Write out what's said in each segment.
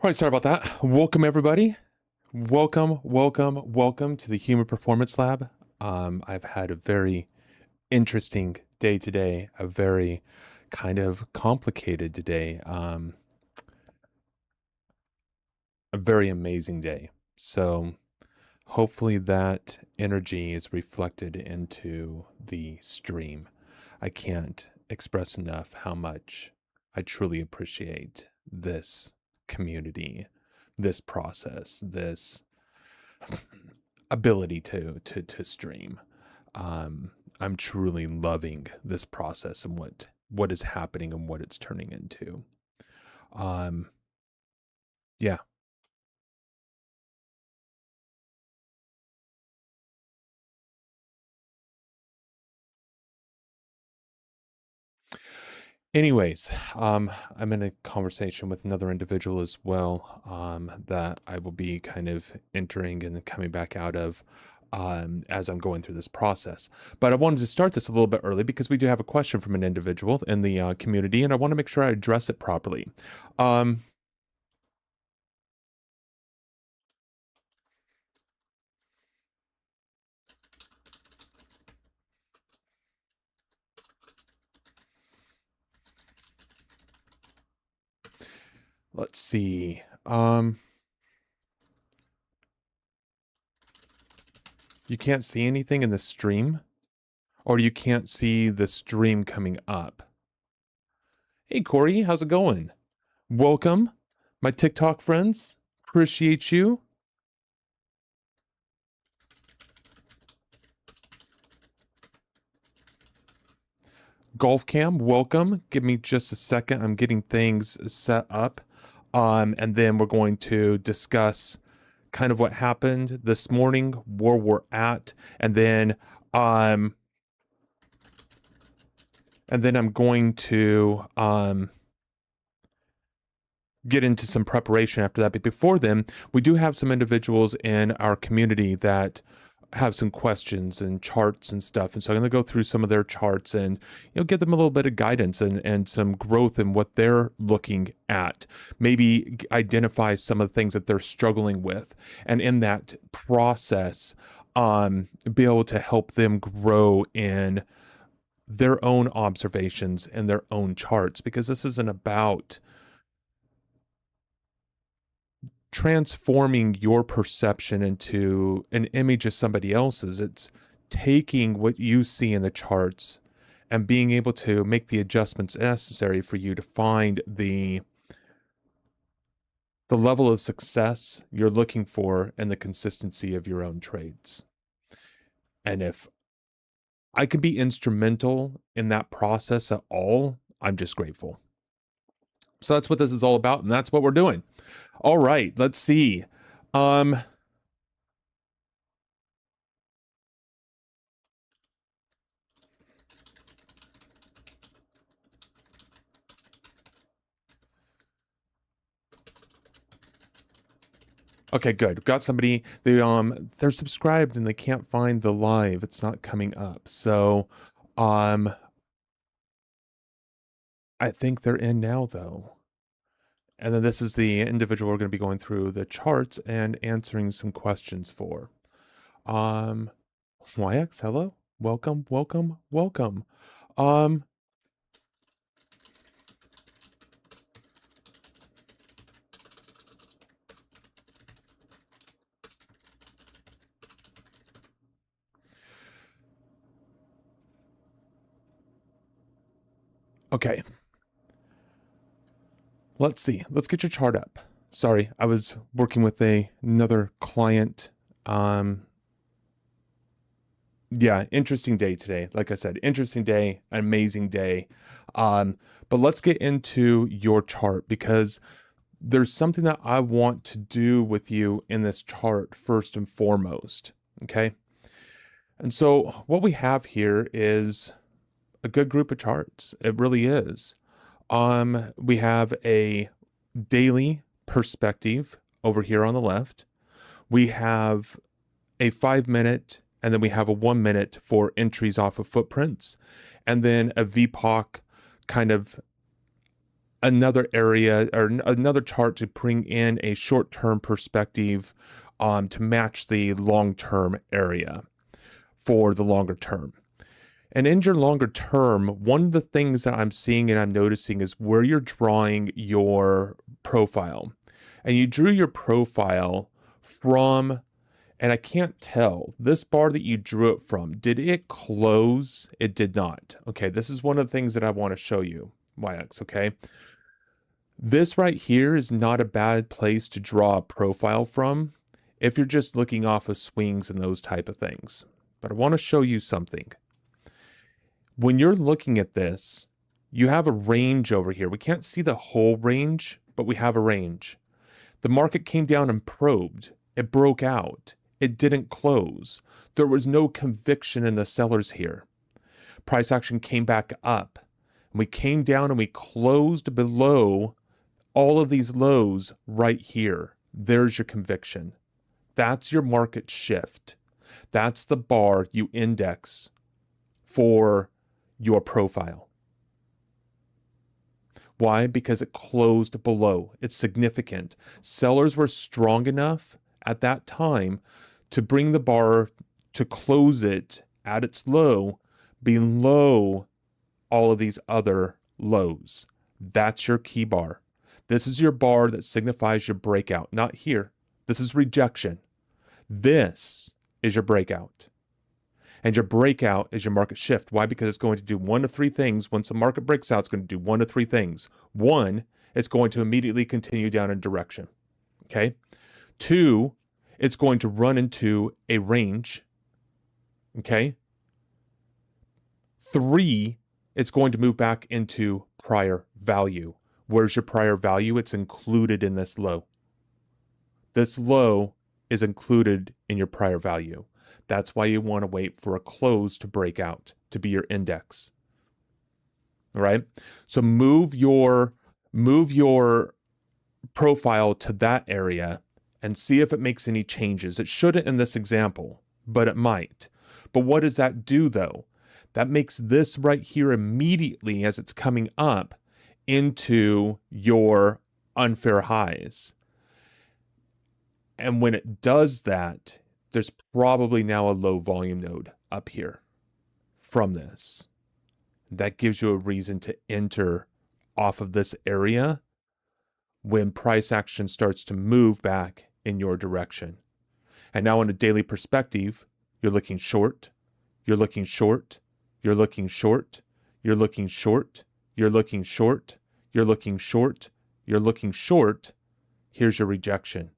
All right, sorry about that. Welcome, everybody. Welcome to the Human Performance Lab. I've had a very interesting day today, a very kind of complicated today, a very amazing day. So hopefully that energy is reflected into the stream. I can't express enough how much I truly appreciate this community, this process, this ability to stream. I'm truly loving this process and what is happening and what it's turning into. Um, yeah. Anyways, I'm in a conversation with another individual as well, that I will be kind of entering and coming back out of, as I'm going through this process. But I wanted to start this a little bit early because we do have a question from an individual in the community, and I want to make sure I address it properly. Um, let's see. You can't see anything in the stream, or you can't see the stream coming up. Hey, Corey, how's it going? Welcome, my TikTok friends. Appreciate you. Golf Cam, welcome. Give me just a second. I'm getting things set up. And then we're going to discuss kind of what happened this morning, where we're at, um and then I'm going to get into some preparation after that. But before then, we do have some individuals in our community that have some questions and charts and stuff. And so I'm going to go through some of their charts and, give them a little bit of guidance and some growth in what they're looking at. Maybe identify some of the things that they're struggling with. And in that process, be able to help them grow in their own observations and their own charts, because this isn't about transforming your perception into an image of somebody else's. It's taking what you see in the charts and being able to make the adjustments necessary for you to find the level of success you're looking for and the consistency of your own trades. And if I can be instrumental in that process at all, I'm just grateful. So that's what this is all about, and that's what we're doing. All right, let's see. Okay, good. Got somebody. They're subscribed and they can't find the live. It's not coming up. So I think they're in now though. And then this is the individual we're going to be going through the charts and answering some questions for. YX, hello. Welcome. Okay. Let's see. Let's get your chart up. Sorry, I was working with another client. Yeah, interesting day today. Like I said, interesting day, amazing day. But let's get into your chart, because there's something that I want to do with you in this chart first and foremost. Okay. And so what we have here is a good group of charts. It really is. We have a daily perspective over here on the left. We have a 5-minute, and then we have a 1-minute for entries off of footprints, and then a VPOC kind of another area or another chart to bring in a short-term perspective to match the long-term area for the longer term. And in your longer term, one of the things that I'm seeing and I'm noticing is where you're drawing your profile. And you drew your profile from, and I can't tell, this bar that you drew it from, did it close? It did not. Okay, this is one of the things that I want to show you, YX, okay? This right here is not a bad place to draw a profile from if you're just looking off of swings and those type of things. But I want to show you something. When you're looking at this, you have a range over here. We can't see the whole range, but we have a range. The market came down and probed. It broke out. It didn't close. There was no conviction in the sellers here. Price action came back up. And we came down and we closed below all of these lows right here. There's your conviction. That's your market shift. That's the bar you index for your profile. Why? Because it closed below. It's significant. Sellers were strong enough at that time to bring the bar to close it at its low below all of these other lows. That's your key bar. This is your bar that signifies your breakout. Not here. This is rejection. This is your breakout. And your breakout is your market shift. Why? Because it's going to do one of three things. Once the market breaks out, it's going to do one of three things. One, it's going to immediately continue down in direction. Okay. Two, it's going to run into a range. Okay. Three, it's going to move back into prior value. Where's your prior value? It's included in this low. This low is included in your prior value. That's why you want to wait for a close to break out, to be your index. All right. So move your profile to that area and see if it makes any changes. It shouldn't in this example, but it might. But what does that do though? That makes this right here immediately as it's coming up into your unfair highs. And when it does that, there's probably now a low volume node up here from this. That gives you a reason to enter off of this area when price action starts to move back in your direction. And now on a daily perspective, you're looking short, you're looking short, you're looking short, you're looking short, you're looking short, you're looking short, you're looking short. Here's your rejection.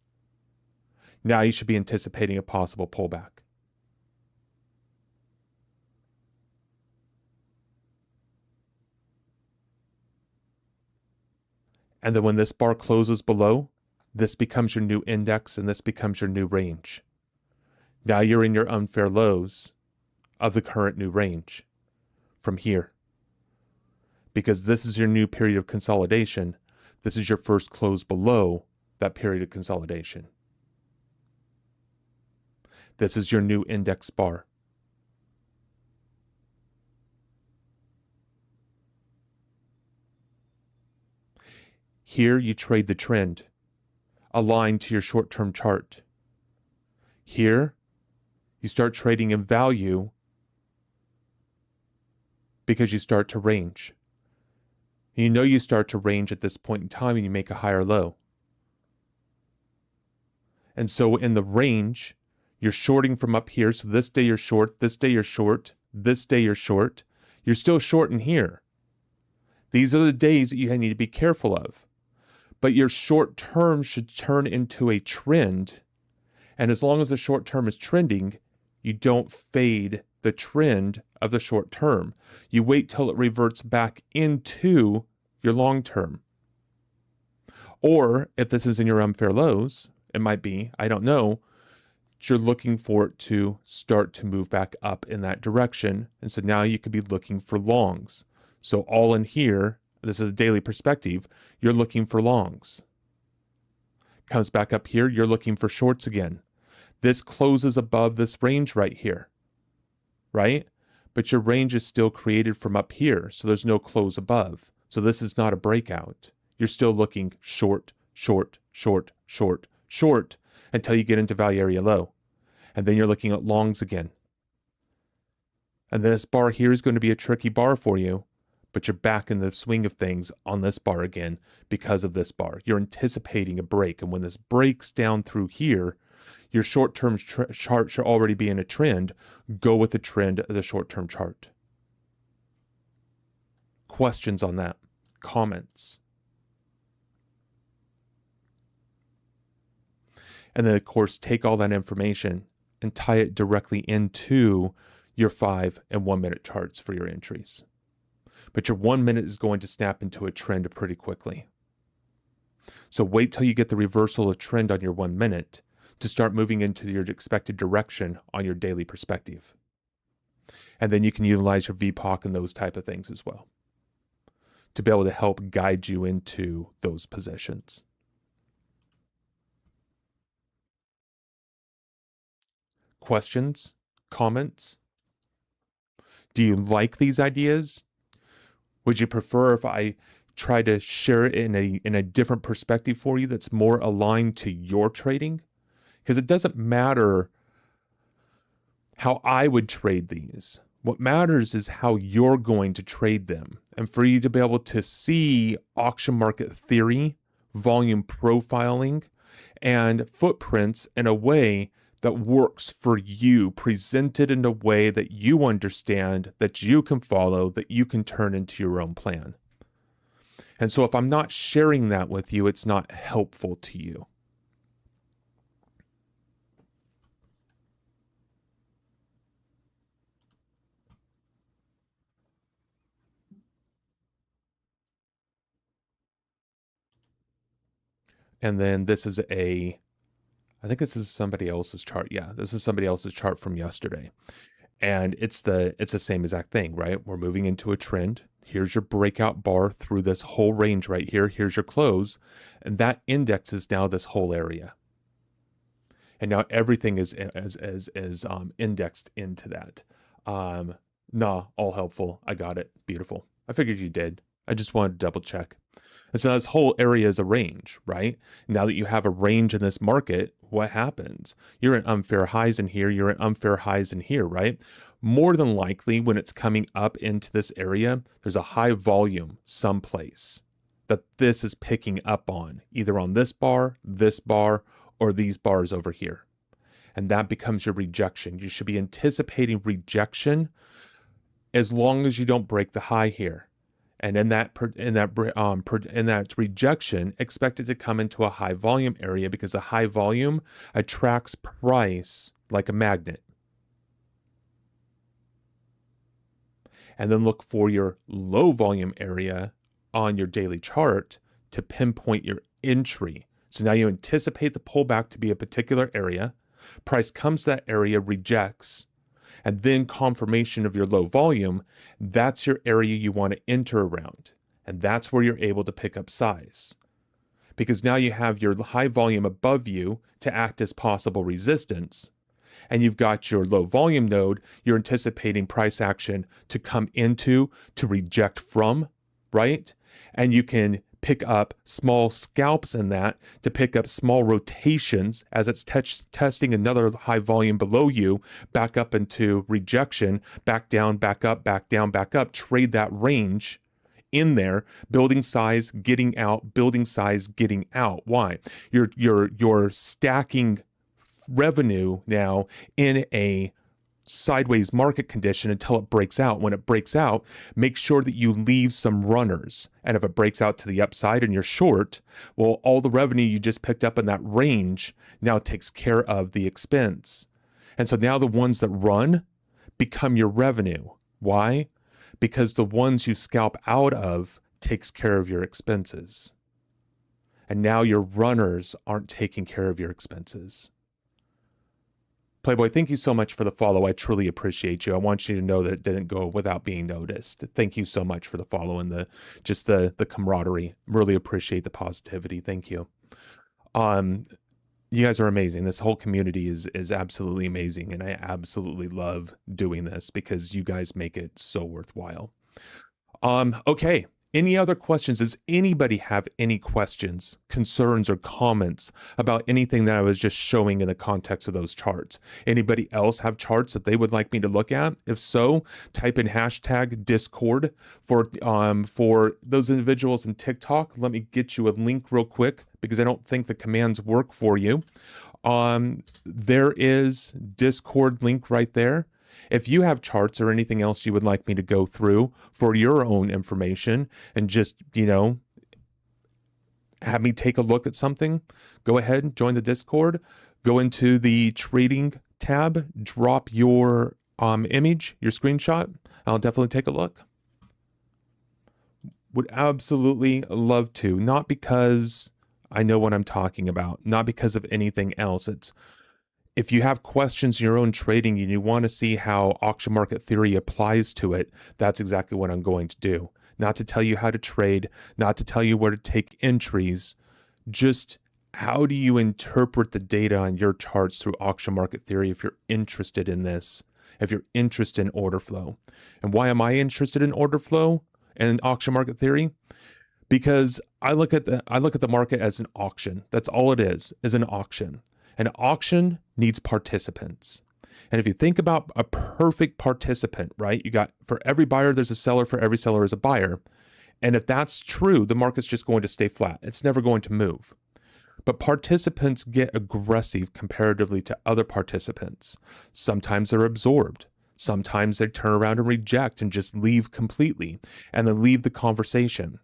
Now you should be anticipating a possible pullback. And then when this bar closes below, this becomes your new index and this becomes your new range. Now you're in your unfair lows of the current new range from here. Because this is your new period of consolidation. This is your first close below that period of consolidation. This is your new index bar. Here you trade the trend aligned to your short-term chart. Here you start trading in value because you start to range. You know you start to range at this point in time and you make a higher low. And so in the range, you're shorting from up here. So this day you're short, this day you're short, this day you're short. You're still short in here. These are the days that you need to be careful of. But your short term should turn into a trend. And as long as the short term is trending, you don't fade the trend of the short term. You wait till it reverts back into your long term. Or if this is in your unfair lows, it might be, I don't know, you're looking for it to start to move back up in that direction. And so now you could be looking for longs. So all in here, this is a daily perspective, you're looking for longs. Comes back up here, you're looking for shorts again. This closes above this range right here, right? But your range is still created from up here, so there's no close above. So this is not a breakout. you're still looking short, short, short, short, short until you get into value area low. And then you're looking at longs again. And this bar here is going to be a tricky bar for you, but you're back in the swing of things on this bar again because of this bar. You're anticipating a break. And when this breaks down through here, your short-term chart should already be in a trend. Go with the trend of the short-term chart. Questions on that? Comments? And then, of course, take all that information and tie it directly into your 5 and 1 minute charts for your entries. But your 1 minute is going to snap into a trend pretty quickly. So wait till you get the reversal of trend on your 1 minute to start moving into your expected direction on your daily perspective. And then you can utilize your VPOC and those type of things as well to be able to help guide you into those positions. Questions? Comments? Do you like these ideas? Would you prefer if I try to share it in a different perspective for you that's more aligned to your trading? Because it doesn't matter how I would trade these. What matters is how you're going to trade them. And for you to be able to see auction market theory, volume profiling, and footprints in a way that works for you, presented in a way that you understand, that you can follow, that you can turn into your own plan. And so if I'm not sharing that with you, it's not helpful to you. And then this is I think this is somebody else's chart. Yeah, this is somebody else's chart from yesterday. And it's the same exact thing, right? We're moving into a trend. Here's your breakout bar through this whole range right here. Here's your close. And that index is now this whole area. And now everything is indexed into that. All helpful. I got it. Beautiful. I figured you did. I just wanted to double check. And so this whole area is a range, right? Now that you have a range in this market, what happens? You're at unfair highs in here, you're at unfair highs in here, right? More than likely, when it's coming up into this area, there's a high volume someplace that this is picking up on, either on this bar, or these bars over here. And that becomes your rejection. You should be anticipating rejection as long as you don't break the high here. And in that rejection, expect it to come into a high volume area because a high volume attracts price like a magnet. And then look for your low volume area on your daily chart to pinpoint your entry. So now you anticipate the pullback to be a particular area. Price comes to that area, rejects, and then confirmation of your low volume. That's your area you want to enter around. And that's where you're able to pick up size. Because now you have your high volume above you to act as possible resistance. And you've got your low volume node you're anticipating price action to come into, to reject from, right? And you can pick up small scalps in that to pick up small rotations as it's testing another high volume below you, back up into rejection, back down, back up, back down, back up, trade that range in there, building size, getting out, building size, getting out. Why? You're stacking revenue now in a sideways market condition until it breaks out. When it breaks out, make sure that you leave some runners. And if it breaks out to the upside and you're short, well, all the revenue you just picked up in that range now takes care of the expense. And so now the ones that run become your revenue. Why? Because the ones you scalp out of takes care of your expenses. And now your runners aren't taking care of your expenses. Playboy, thank you so much for the follow. I truly appreciate you. I want you to know that it didn't go without being noticed. Thank you so much for the follow and the camaraderie. Really appreciate the positivity. Thank you. You guys are amazing. This whole community is absolutely amazing, and I absolutely love doing this because you guys make it so worthwhile. Okay. Any other questions? Does anybody have any questions, concerns, or comments about anything that I was just showing in the context of those charts? Anybody else have charts that they would like me to look at? If so, type in hashtag Discord for those individuals in TikTok. Let me get you a link real quick because I don't think the commands work for you. There is Discord link right there. If you have charts or anything else you would like me to go through for your own information and just, have me take a look at something, go ahead and join the Discord, go into the trading tab, drop your image, your screenshot. I'll definitely take a look. Would absolutely love to, not because I know what I'm talking about, not because of anything else. It's if you have questions in your own trading and you want to see how auction market theory applies to it, that's exactly what I'm going to do. Not to tell you how to trade, not to tell you where to take entries, just how do you interpret the data on your charts through auction market theory if you're interested in this, if you're interested in order flow. And why am I interested in order flow and auction market theory? Because I look at the market as an auction. That's all it is an auction. An auction needs participants. And if you think about a perfect participant, right? You got for every buyer, there's a seller, for every seller is a buyer. And if that's true, the market's just going to stay flat. It's never going to move. But participants get aggressive comparatively to other participants. Sometimes they're absorbed. Sometimes they turn around and reject and just leave completely and then leave the conversation.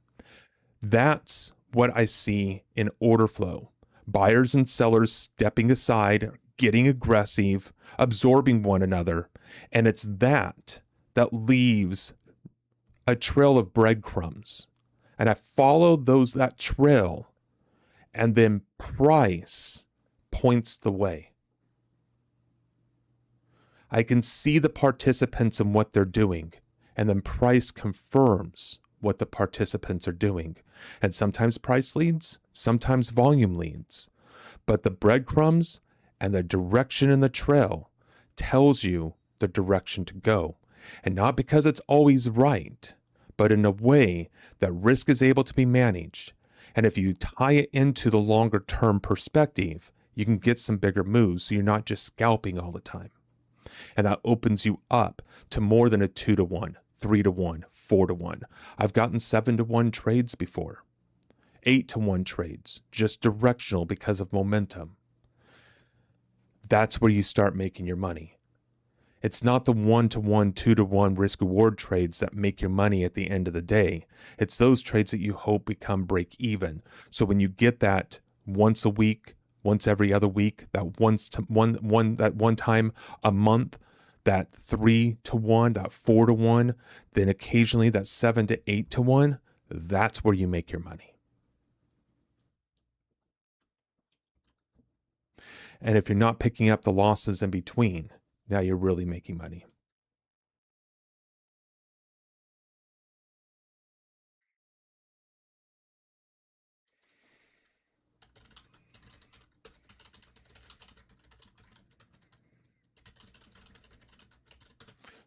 That's what I see in order flow. Buyers and sellers stepping aside, getting aggressive, absorbing one another. And it's that leaves a trail of breadcrumbs. And I follow that trail, and then price points the way. I can see the participants and what they're doing, and then price confirms what the participants are doing. And sometimes price leads, sometimes volume leads. But the breadcrumbs and the direction in the trail tells you the direction to go. And not because it's always right, but in a way that risk is able to be managed. And if you tie it into the longer term perspective, you can get some bigger moves so you're not just scalping all the time. And that opens you up to more than a 2-to-1, 3-to-1, 4-to-1. I've gotten 7-to-1 trades before, 8-to-1 trades, just directional because of momentum. That's where you start making your money. It's not the 1-to-1, 2-to-1 risk reward trades that make your money at the end of the day. It's those trades that you hope become break even. So when you get that once a week, once every other week, that one time a month, that 3-to-1, that 4-to-1, then occasionally that 7 to 8-to-1, that's where you make your money. And if you're not picking up the losses in between, now you're really making money.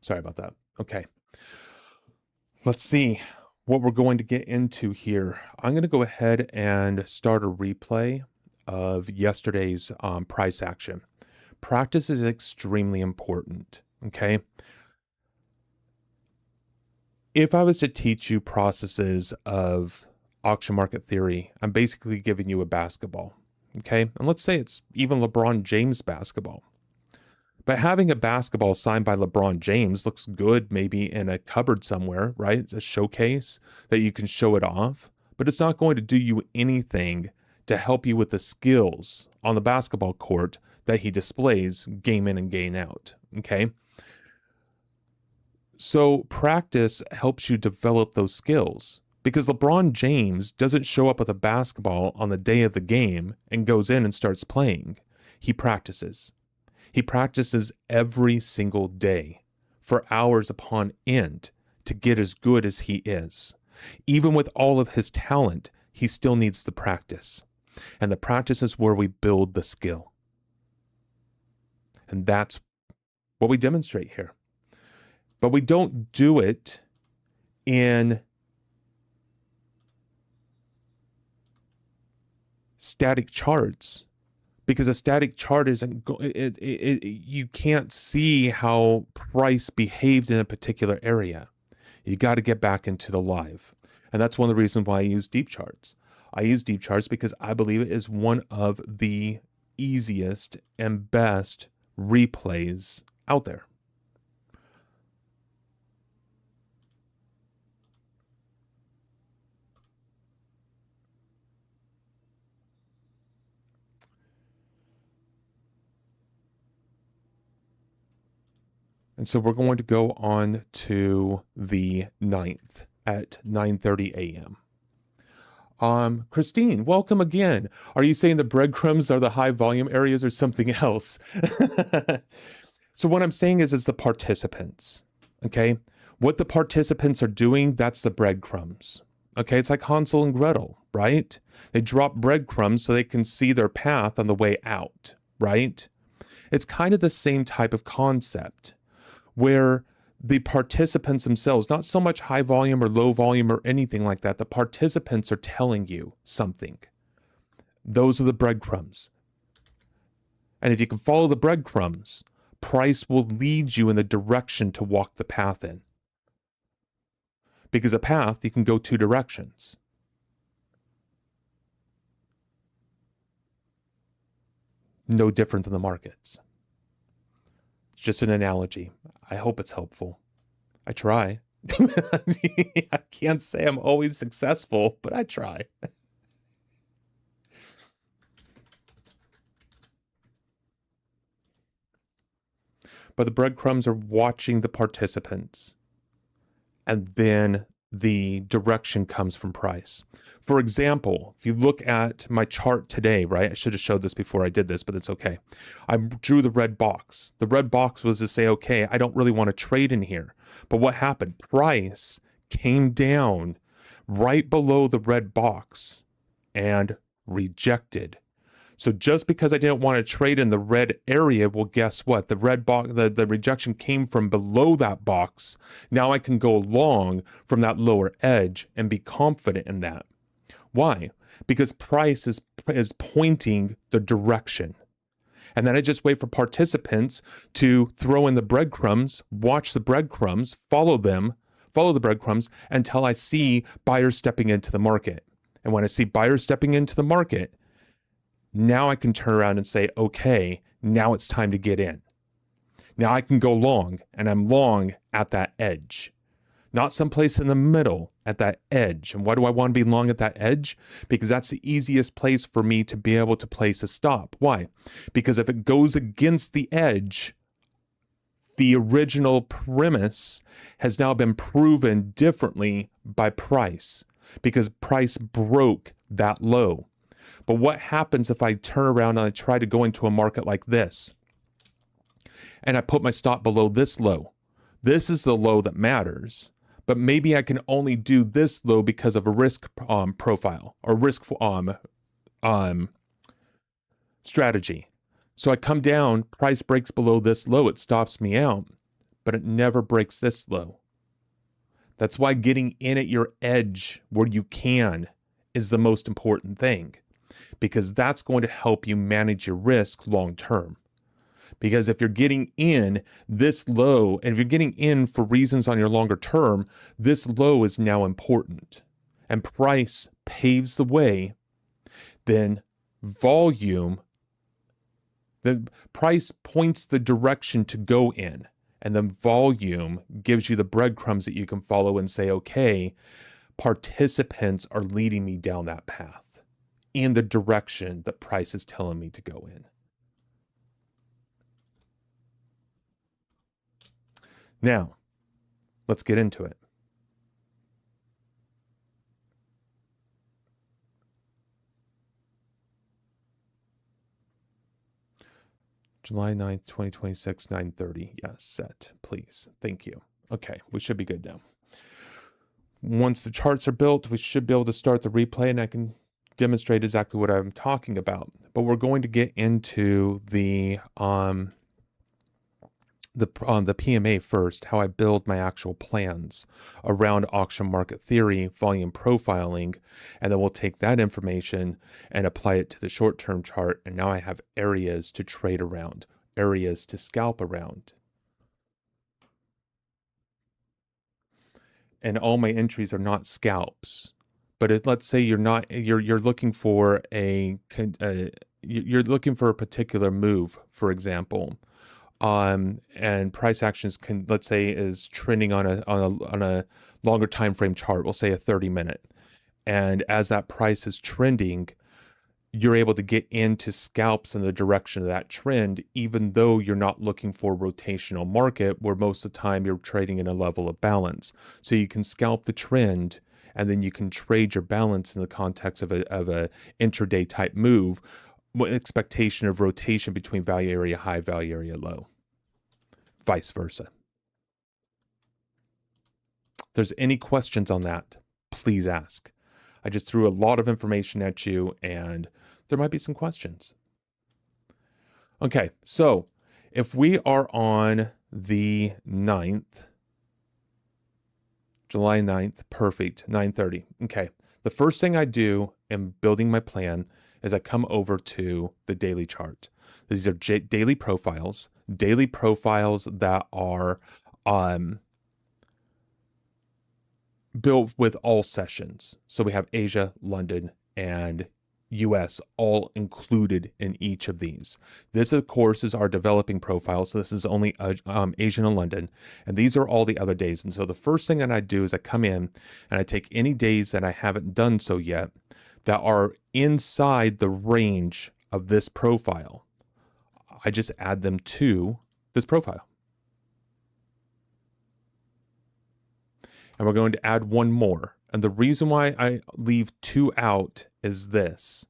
Sorry about that. Okay. Let's see what we're going to get into here. I'm going to go ahead and start a replay of yesterday's price action. Practice is extremely important, okay? If I was to teach you processes of auction market theory, I'm basically giving you a basketball, okay? And let's say it's even LeBron James basketball. But having a basketball signed by LeBron James looks good maybe in a cupboard somewhere, right? It's a showcase that you can show it off, but it's not going to do you anything to help you with the skills on the basketball court that he displays game in and game out, okay? So practice helps you develop those skills because LeBron James doesn't show up with a basketball on the day of the game and goes in and starts playing. He practices. He practices every single day for hours upon end to get as good as he is. Even with all of his talent, he still needs the practice. And the practice is where we build the skill. And that's what we demonstrate here. But we don't do it in static charts, because a static chart isn't you can't see how price behaved in a particular area. You got to get back into the live. And that's one of the reasons why I use deep charts. I use deep charts because I believe it is one of the easiest and best replays out there. And so we're going to go on to the 9th at 9:30 a.m. Christine, welcome again. Are you saying the breadcrumbs are the high volume areas or something else? So what I'm saying is the participants, okay? What the participants are doing, that's the breadcrumbs. Okay, it's like Hansel and Gretel, right? They drop breadcrumbs so they can see their path on the way out, right? It's kind of the same type of concept where the participants themselves, not so much high volume or low volume or anything like that, the participants are telling you something. Those are the breadcrumbs. And if you can follow the breadcrumbs, price will lead you in the direction to walk the path in. Because a path, you can go two directions. No different than the markets. It's just an analogy. I hope it's helpful. I try. I can't say I'm always successful, but I try. But the breadcrumbs are watching the participants. And then the direction comes from price. For example, if you look at my chart today, right? I should have showed this before I did this, but it's okay. I drew the red box. The red box was to say, okay, I don't really want to trade in here. But what happened? Price came down right below the red box and rejected. So just because I didn't want to trade in the red area, well, guess what? The red box, the rejection came from below that box. Now I can go long from that lower edge and be confident in that. Why? Because price is pointing the direction. And then I just wait for participants to throw in the breadcrumbs, watch the breadcrumbs, follow the breadcrumbs until I see buyers stepping into the market. And when I see buyers stepping into the market, now I can turn around and say, okay, now it's time to get in. Now I can go long, and I'm long at that edge. Not someplace in the middle, at that edge. And why do I want to be long at that edge? Because that's the easiest place for me to be able to place a stop. Why? Because if it goes against the edge, the original premise has now been proven differently by price, because price broke that low. But what happens if I turn around and I try to go into a market like this and I put my stop below this low? This is the low that matters, but maybe I can only do this low because of a risk profile or risk strategy. So I come down, price breaks below this low, it stops me out, but it never breaks this low. That's why getting in at your edge where you can is the most important thing, because that's going to help you manage your risk long term. Because if you're getting in this low, and if you're getting in for reasons on your longer term, this low is now important. And price paves the way, then volume, the price points the direction to go in. And then volume gives you the breadcrumbs that you can follow and say, okay, participants are leading me down that path in the direction that price is telling me to go in. Now, let's get into it. July 9th, 2026, 9:30. Yes, set, please. Thank you. Okay, we should be good now. Once the charts are built, we should be able to start the replay, and I can demonstrate exactly what I'm talking about. But we're going to get into the the PMA first, how I build my actual plans around auction market theory, volume profiling, and then we'll take that information and apply it to the short-term chart. And now I have areas to trade around, areas to scalp around. And all my entries are not scalps. But if, let's say you're looking for you're looking for a particular move, for example, and price actions let's say is trending on a longer time frame chart, we'll say a 30-minute, and as that price is trending, you're able to get into scalps in the direction of that trend, even though you're not looking for a rotational market where most of the time you're trading in a level of balance. So you can scalp the trend, and then you can trade your balance in the context of a intraday type move with expectation of rotation between value area high, value area low, vice versa. If there's any questions on that, please ask. I just threw a lot of information at you, and there might be some questions. Okay, so if we are on the 9th, July 9th, perfect, 9:30. Okay, the first thing I do in building my plan is I come over to the daily chart. These are daily profiles that are built with all sessions. So we have Asia, London, and US all included in each of these. This, of course, is our developing profile. So this is only Asian and London, and these are all the other days. And so the first thing that I do is I come in and I take any days that I haven't done so yet that are inside the range of this profile. I just add them to this profile. And we're going to add one more. And the reason why I leave 2 out is this.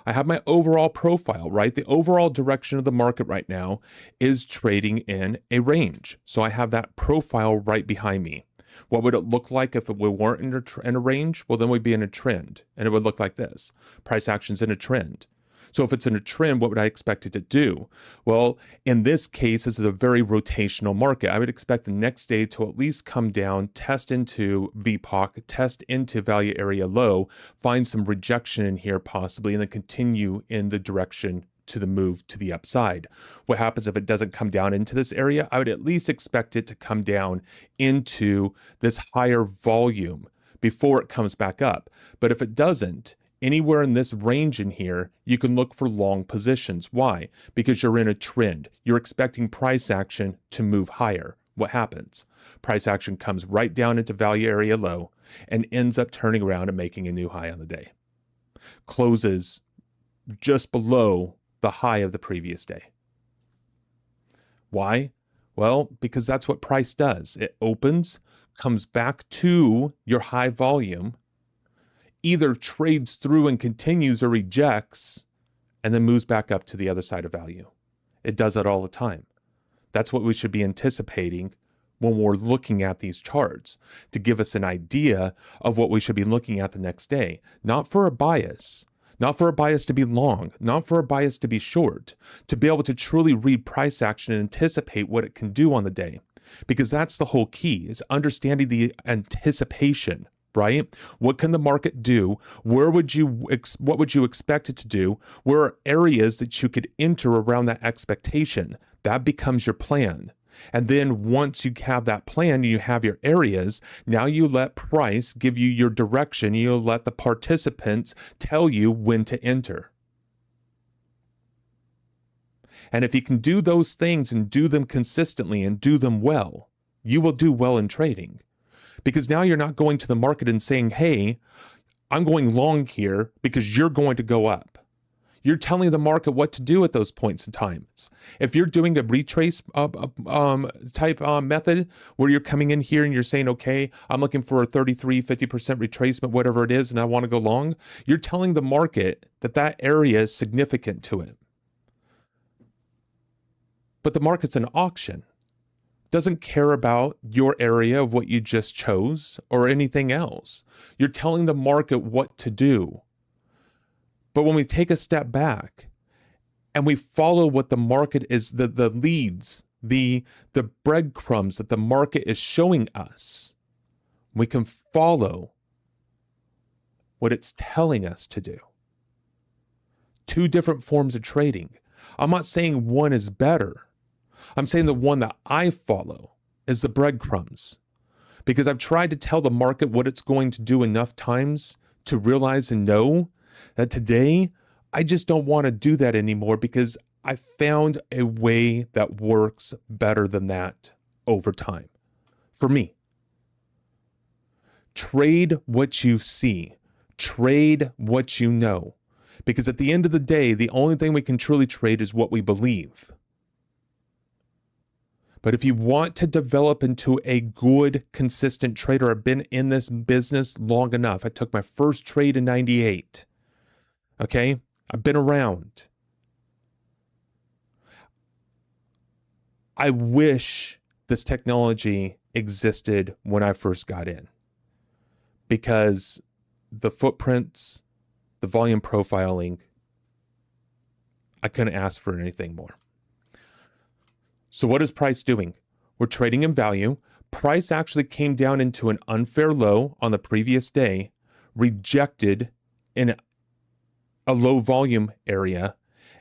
I have my overall profile, right? The overall direction of the market right now is trading in a range. So I have that profile right behind me. What would it look like if we weren't in a range? Well, then we'd be in a trend, and it would look like this. Price action's in a trend. So if it's in a trend, what would I expect it to do? Well, in this case, this is a very rotational market. I would expect the next day to at least come down, test into VPOC, test into value area low, find some rejection in here possibly, and then continue in the direction to the move to the upside. What happens if it doesn't come down into this area? I would at least expect it to come down into this higher volume before it comes back up. But if it doesn't, anywhere in this range in here, you can look for long positions. Why? Because you're in a trend. You're expecting price action to move higher. What happens? Price action comes right down into value area low and ends up turning around and making a new high on the day. Closes just below the high of the previous day. Why? Well, because that's what price does. It opens, comes back to your high volume, either trades through and continues or rejects, and then moves back up to the other side of value. It does it all the time. That's what we should be anticipating when we're looking at these charts, to give us an idea of what we should be looking at the next day. Not for a bias, not for a bias to be long, not for a bias to be short, to be able to truly read price action and anticipate what it can do on the day. Because that's the whole key, is understanding the anticipation. Right? What can the market do? What would you expect it to do? Where are areas that you could enter around that expectation? That becomes your plan. And then once you have that plan, you have your areas, now you let price give you your direction. You let the participants tell you when to enter. And if you can do those things and do them consistently and do them well, you will do well in trading. Because now you're not going to the market and saying, hey, I'm going long here because you're going to go up. You're telling the market what to do at those points in times. If you're doing a retrace type method where you're coming in here and you're saying, okay, I'm looking for a 33, 50% retracement, whatever it is, and I want to go long, you're telling the market that that area is significant to it. But the market's an auction. Doesn't care about your area of what you just chose or anything else. You're telling the market what to do. But when we take a step back and we follow what the market is, the leads the breadcrumbs that the market is showing us, we can follow what it's telling us to do. Two different forms of trading. I'm not saying one is better. I'm saying the one that I follow is the breadcrumbs, because I've tried to tell the market what it's going to do enough times to realize and know that today I just don't want to do that anymore, because I found a way that works better than that over time for me. Trade what you see. Trade what you know. Because at the end of the day, the only thing we can truly trade is what we believe. But if you want to develop into a good, consistent trader, I've been in this business long enough. I took my first trade in 98. Okay? I've been around. I wish this technology existed when I first got in, because the footprints, the volume profiling, I couldn't ask for anything more. So what is price doing? We're trading in value. Price actually came down into an unfair low on the previous day, rejected in a low volume area,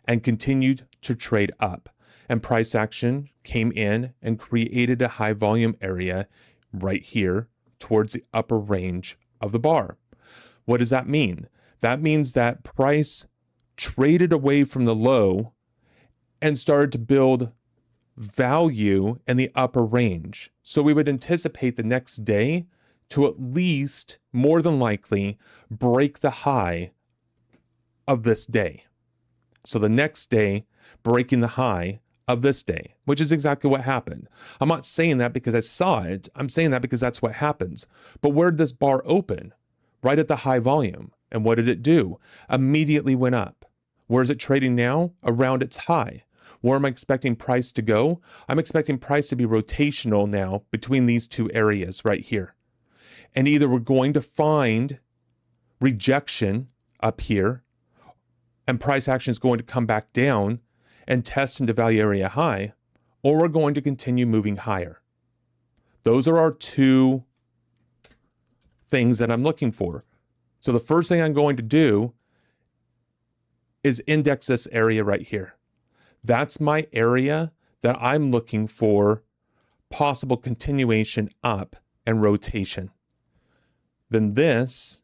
and continued to trade up. And price action came in and created a high volume area right here towards the upper range of the bar. What does that mean? That means that price traded away from the low and started to build value in the upper range. So we would anticipate the next day to at least, more than likely, break the high of this day. So the next day, breaking the high of this day, which is exactly what happened. I'm not saying that because I saw it. I'm saying that because that's what happens. But where did this bar open? Right at the high volume. And what did it do? Immediately went up. Where is it trading now? Around its high. Where am I expecting price to go? I'm expecting price to be rotational now between these two areas right here. And either we're going to find rejection up here, and price action is going to come back down and test into value area high, or we're going to continue moving higher. Those are our two things that I'm looking for. So the first thing I'm going to do is index this area right here. That's my area that I'm looking for possible continuation up and rotation. Then this,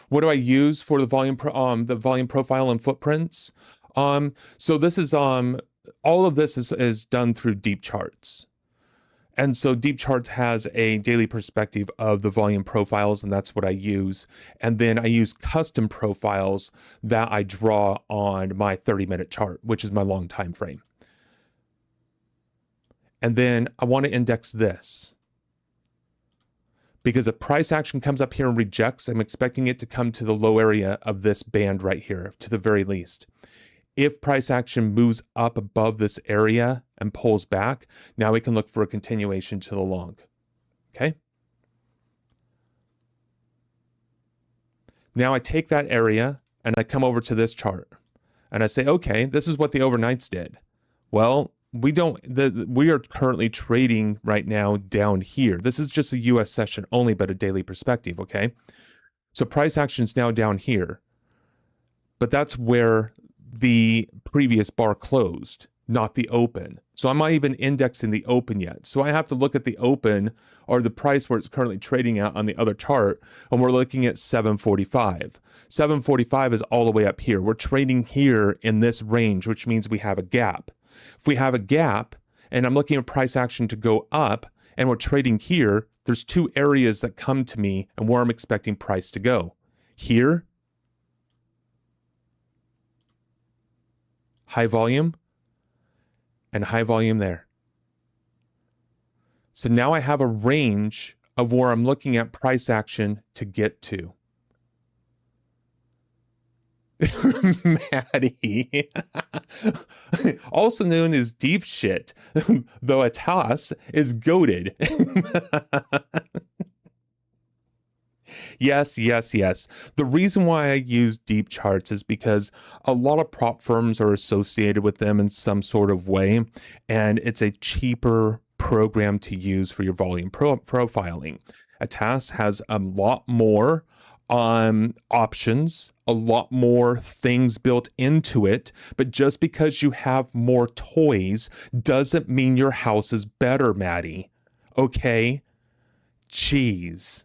what do I use for the volume profile and footprints? So this is all of this is done through Deep Charts. And so Deep Charts has a daily perspective of the volume profiles, and that's what I use. And then I use custom profiles that I draw on my 30-minute chart, which is my long time frame. And then I want to index this, because if price action comes up here and rejects, I'm expecting it to come to the low area of this band right here, to the very least. If price action moves up above this area and pulls back, now we can look for a continuation to the long. Okay? Now I take that area and I come over to this chart and I say, okay, this is what the overnights did. Well, we are currently trading right now down here. This is just a US session only, but a daily perspective, okay? So price action is now down here, but that's where the previous bar closed, not the open. So I'm not even indexing the open yet. So I have to look at the open, or the price where it's currently trading at on the other chart, and we're looking at 745. 745 is all the way up here. We're trading here in this range, which means we have a gap. If we have a gap, and I'm looking at price action to go up, and we're trading here, there's two areas that come to me and where I'm expecting price to go. Here, high volume, and high volume there. So now I have a range of where I'm looking at price action to get to. Maddie, also known as deep shit, though a toss is goated. Yes, yes, yes. The reason why I use deep charts is because a lot of prop firms are associated with them in some sort of way, and it's a cheaper program to use for your volume profiling. ATAS has a lot more options, a lot more things built into it, but just because you have more toys doesn't mean your house is better, Maddie. Okay? Jeez.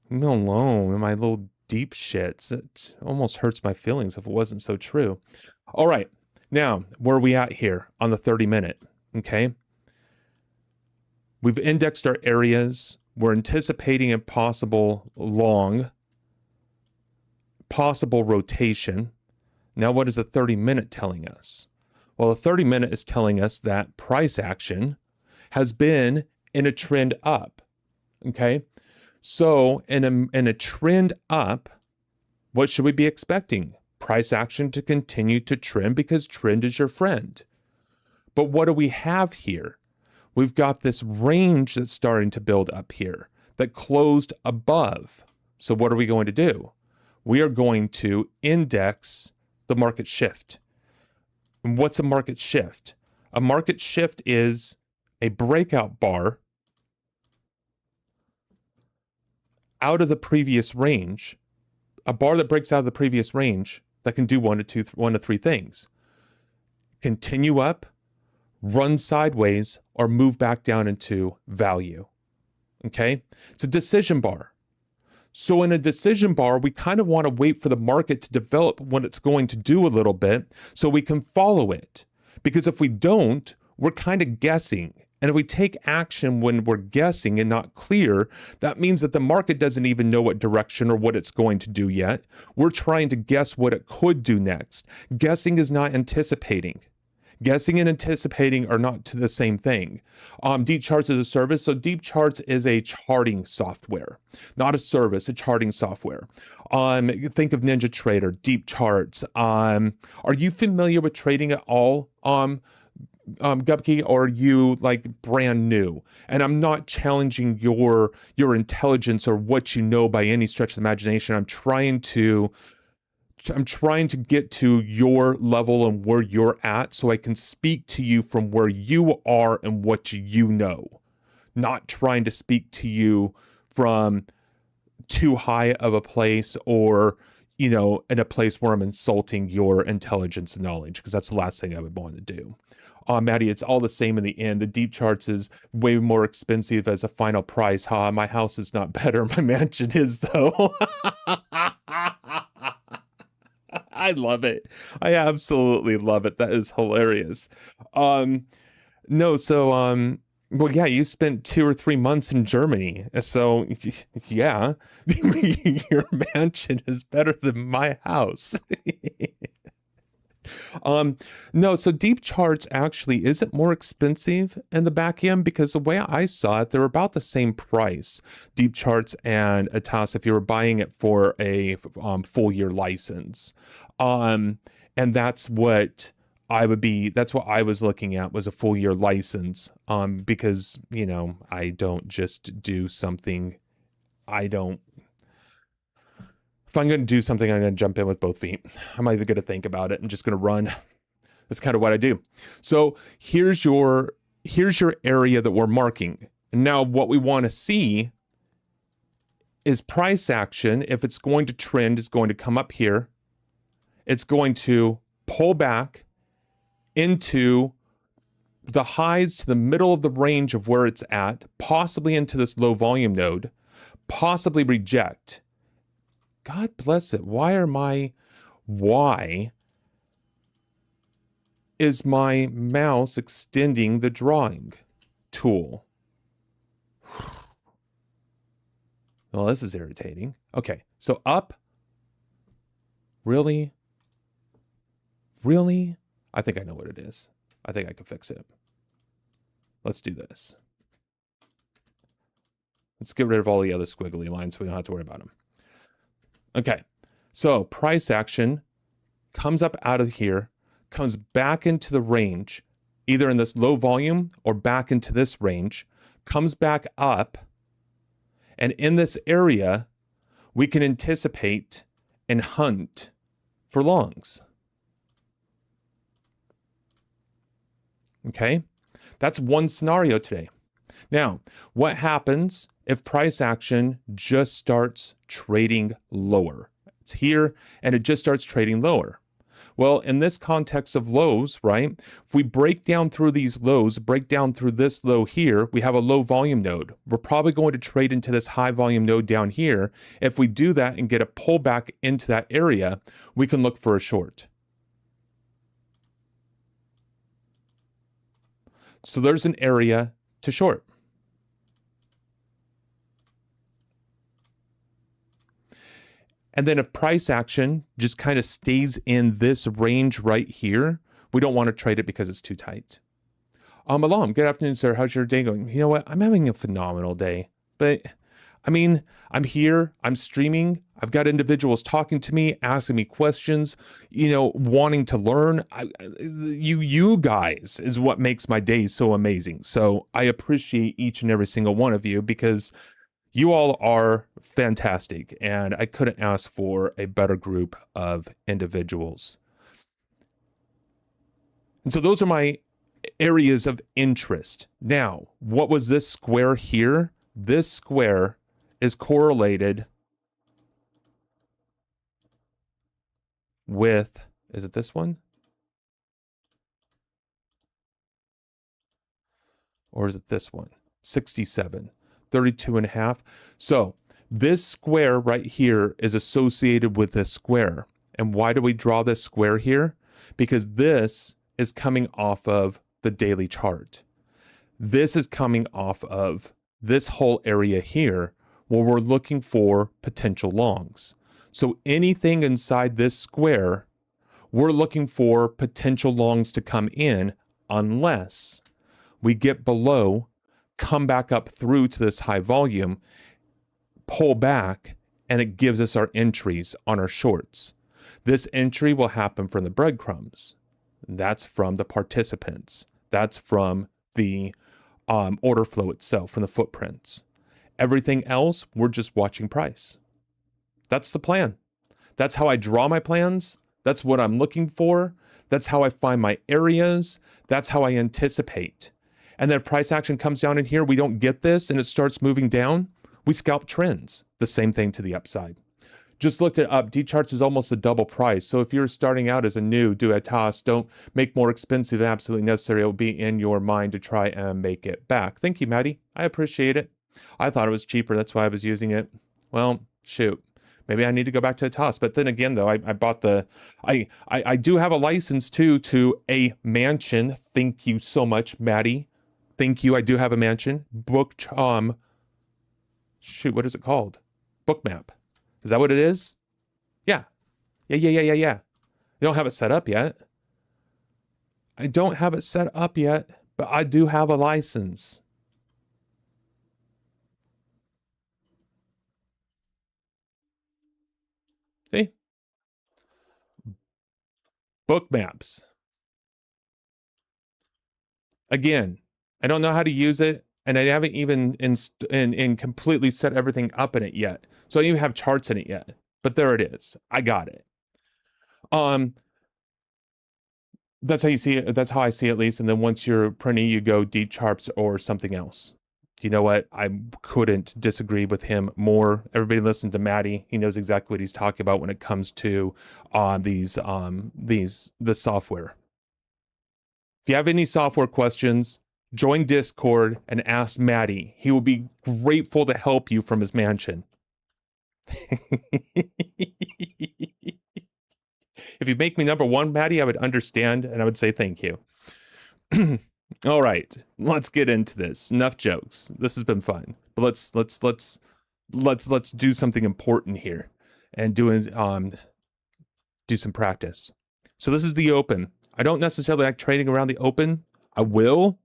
Leave me alone in my little deep shits. It almost hurts my feelings if it wasn't so true. All right. Now, where are we at here on the 30-minute? Okay. We've indexed our areas. We're anticipating a possible rotation. Now, what is the 30-minute telling us? Well, the 30-minute is telling us that price action has been in a trend up. Okay. So in a trend up, what should we be expecting? Price action to continue to trend because trend is your friend. But what do we have here? We've got this range that's starting to build up here that closed above. So what are we going to do? We are going to index the market shift. And what's a market shift? A market shift is a breakout bar out of the previous range, a bar that breaks out of the previous range that can do one to three things. Continue up, run sideways, or move back down into value. Okay? It's a decision bar. So in a decision bar, we kind of want to wait for the market to develop what it's going to do a little bit so we can follow it. Because if we don't, we're kind of guessing. And if we take action when we're guessing and not clear, that means that the market doesn't even know what direction or what it's going to do yet. We're trying to guess what it could do next. Guessing is not anticipating. Guessing and anticipating are not the same thing. Deep Charts is a service. So Deep Charts is a charting software, not a service, a charting software. Think of NinjaTrader, Deep Charts. Are you familiar with trading at all? Gubkey, or are you like brand new? And I'm not challenging your intelligence or what you know by any stretch of the imagination. I'm trying to get to your level and where you're at so I can speak to you from where you are and what you know. Not trying to speak to you from too high of a place or, in a place where I'm insulting your intelligence and knowledge, because that's the last thing I would want to do. Maddie, it's all the same in the end. The Deep Charts is way more expensive as a final price. My house is not better. My mansion is, though. I love it. I absolutely love it. That is hilarious. No, so, well, yeah, you spent 2 or 3 months in Germany. So, yeah, your mansion is better than my house. No, so Deep Charts actually isn't more expensive in the back end, because the way I saw it, they're about the same price. Deep Charts and ATAS, if you were buying it for a full year license. And that's what I was looking at, was a full year license. Because, I don't just do something. If I'm going to do something, I'm going to jump in with both feet. I'm not even going to think about it. I'm just going to run. That's kind of what I do. So here's your area that we're marking. And now what we want to see is price action. If it's going to trend, is going to come up here. It's going to pull back into the highs to the middle of the range of where it's at, possibly into this low volume node, possibly reject. God bless it. Why is my mouse extending the drawing tool? Well, this is irritating. Okay, so up. Really? Really? I think I know what it is. I think I can fix it. Let's do this. Let's get rid of all the other squiggly lines so we don't have to worry about them. Okay, so price action comes up out of here, comes back into the range, either in this low volume or back into this range, comes back up, and in this area, we can anticipate and hunt for longs. Okay, that's one scenario today. Now, what happens if price action just starts trading lower? It's here and it just starts trading lower. Well, in this context of lows, right? If we break down through these lows, break down through this low here, we have a low volume node. We're probably going to trade into this high volume node down here. If we do that and get a pullback into that area, we can look for a short. So there's an area to short. And then if price action just kind of stays in this range right here, we don't want to trade it because it's too tight. Alam, good afternoon, sir. How's your day going? You know what? I'm having a phenomenal day. But I mean, I'm here, I'm streaming. I've got individuals talking to me, asking me questions, wanting to learn. You guys is what makes my day so amazing. So I appreciate each and every single one of you because you all are fantastic, and I couldn't ask for a better group of individuals. And so those are my areas of interest. Now, what was this square here? This square is correlated with, is it this one? Or is it this one? 67. 32.5. So this square right here is associated with this square. And why do we draw this square here? Because this is coming off of the daily chart. This is coming off of this whole area here where we're looking for potential longs. So anything inside this square, we're looking for potential longs to come in unless we get below, come back up through to this high volume, pull back, and it gives us our entries on our shorts. This entry will happen from the breadcrumbs. That's from the participants. That's from the order flow itself, from the footprints. Everything else, we're just watching price. That's the plan. That's how I draw my plans. That's what I'm looking for. That's how I find my areas. That's how I anticipate. And then if price action comes down in here, we don't get this and it starts moving down, we scalp trends. The same thing to the upside. Just looked it up. D-Charts is almost a double price. So if you're starting out as a new Duetas, don't make more expensive than absolutely necessary. It will be in your mind to try and make it back. Thank you, Maddie. I appreciate it. I thought it was cheaper. That's why I was using it. Well, shoot. Maybe I need to go back to a toss. But then again, though, I bought I do have a license too to a mansion. Thank you so much, Maddie. Thank you. I do have a mansion. Shoot, what is it called? Bookmap. Is that what it is? Yeah. Yeah. You don't have it set up yet. I don't have it set up yet, but I do have a license. See? Bookmaps. Again, I don't know how to use it, and I haven't even in completely set everything up in it yet. So I don't even have charts in it yet. But there it is. I got it. That's how you see it. That's how I see it, at least. And then once you're printing, you go D-Charts or something else. You know what? I couldn't disagree with him more. Everybody listen to Maddie. He knows exactly what he's talking about when it comes to the software. If you have any software questions, join Discord and ask Maddie. He will be grateful to help you from his mansion. If you make me number one, Maddie, I would understand and I would say thank you. All right, let's get into this. Enough jokes. This has been fun, but let's do something important here and do some practice. So this is the open. I don't necessarily like trading around the open. I will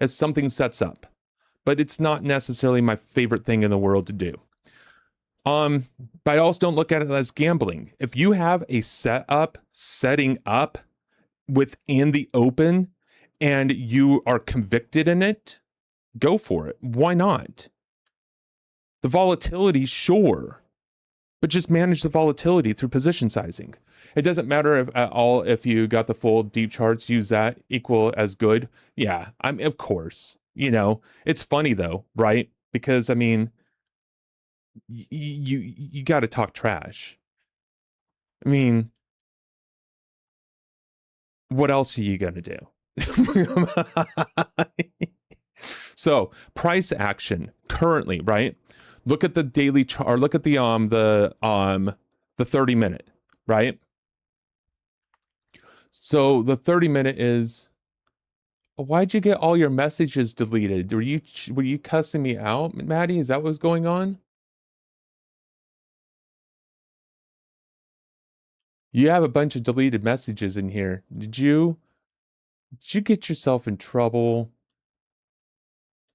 as something sets up, but it's not necessarily my favorite thing in the world to do. But I also don't look at it as gambling. If you have a setting up within the open and you are convicted in it, go for it. Why not? The volatility, sure, but just manage the volatility through position sizing. It doesn't matter if at all if you got the full deep charts, use that equal as good. Yeah, of course. It's funny though, right? Because I mean, you got to talk trash. I mean, what else are you gonna do? So price action currently, right? Look at the daily chart, or look at the 30-minute, right? So the 30-minute is, why'd you get all your messages deleted? Were you cussing me out, Maddie? Is that what's going on? You have a bunch of deleted messages in here. Did you get yourself in trouble?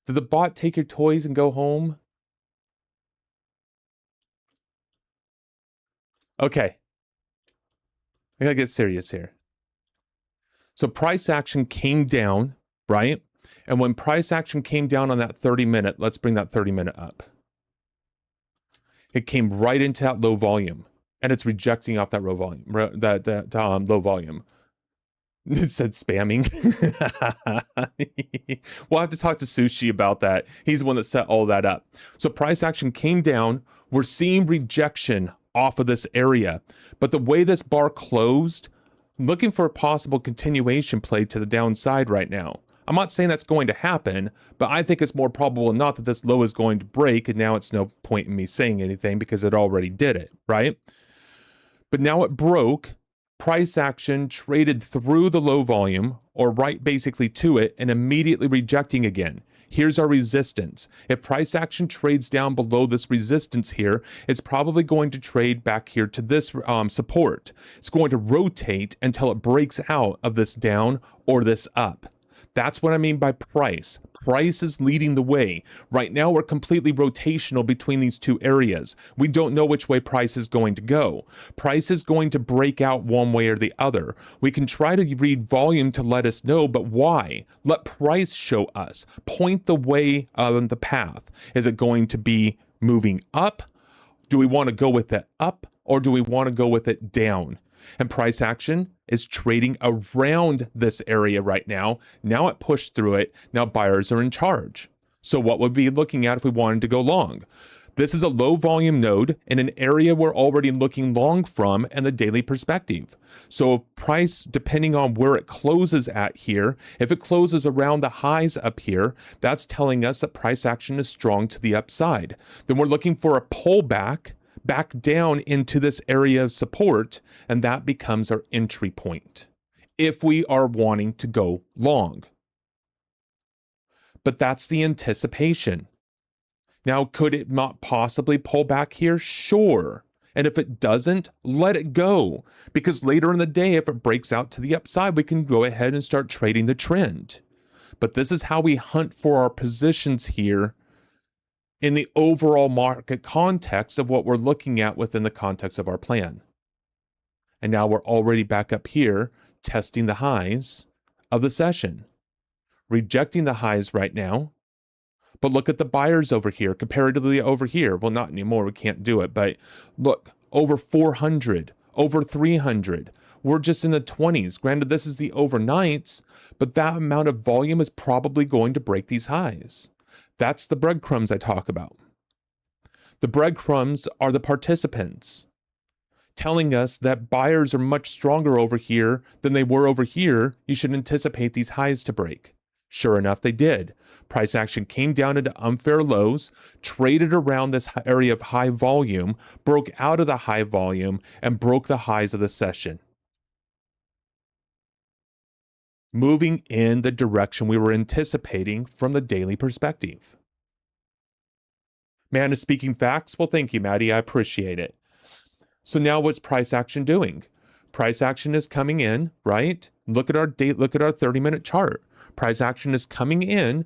Did the bot take your toys and go home? Okay. I gotta get serious here. So price action came down, right? And when price action came down on that 30-minute, let's bring that 30-minute up. It came right into that low volume, and it's rejecting off that low volume. Low volume. It said spamming. We'll have to talk to Sushi about that. He's the one that set all that up. So price action came down. We're seeing rejection off of this area. But the way this bar closed, looking for a possible continuation play to the downside right now. I'm not saying that's going to happen, but I think it's more probable than not that this low is going to break, and now it's no point in me saying anything because it already did it, right? But now it broke. Price action traded through the low volume, or right basically to it, and immediately rejecting again. Here's our resistance. If price action trades down below this resistance here, it's probably going to trade back here to this support. It's going to rotate until it breaks out of this down or this up. That's what I mean by price. Price is leading the way. Right now, we're completely rotational between these two areas. We don't know which way price is going to go. Price is going to break out one way or the other. We can try to read volume to let us know, but why? Let price show us. Point the way on the path. Is it going to be moving up? Do we want to go with it up, or do we want to go with it down? And price action is trading around this area right now. Now it pushed through it. Now buyers are in charge. So what would we be looking at if we wanted to go long? This is a low volume node in an area we're already looking long from and the daily perspective. So price, depending on where it closes at here, if it closes around the highs up here, that's telling us that price action is strong to the upside. Then we're looking for a pullback back down into this area of support, and that becomes our entry point if we are wanting to go long. But that's the anticipation. Now, could it not possibly pull back here? Sure. And if it doesn't, let it go. Because later in the day, if it breaks out to the upside, we can go ahead and start trading the trend. But this is how we hunt for our positions here in the overall market context of what we're looking at within the context of our plan. And now we're already back up here, testing the highs of the session, rejecting the highs right now. But look at the buyers over here, comparatively over here. Well, not anymore, we can't do it, but look, over 400, over 300. We're just in the 20s. Granted, this is the overnights, but that amount of volume is probably going to break these highs. That's the breadcrumbs I talk about. The breadcrumbs are the participants telling us that buyers are much stronger over here than they were over here. You should anticipate these highs to break. Sure enough, they did. Price action came down into unfair lows, traded around this area of high volume, broke out of the high volume, and broke the highs of the session, moving in the direction we were anticipating from the daily perspective. Man is speaking facts. Well, thank you, Maddie. I appreciate it. So now what's price action doing? Price action is coming in, right? Look at our 30-minute chart. Price action is coming in.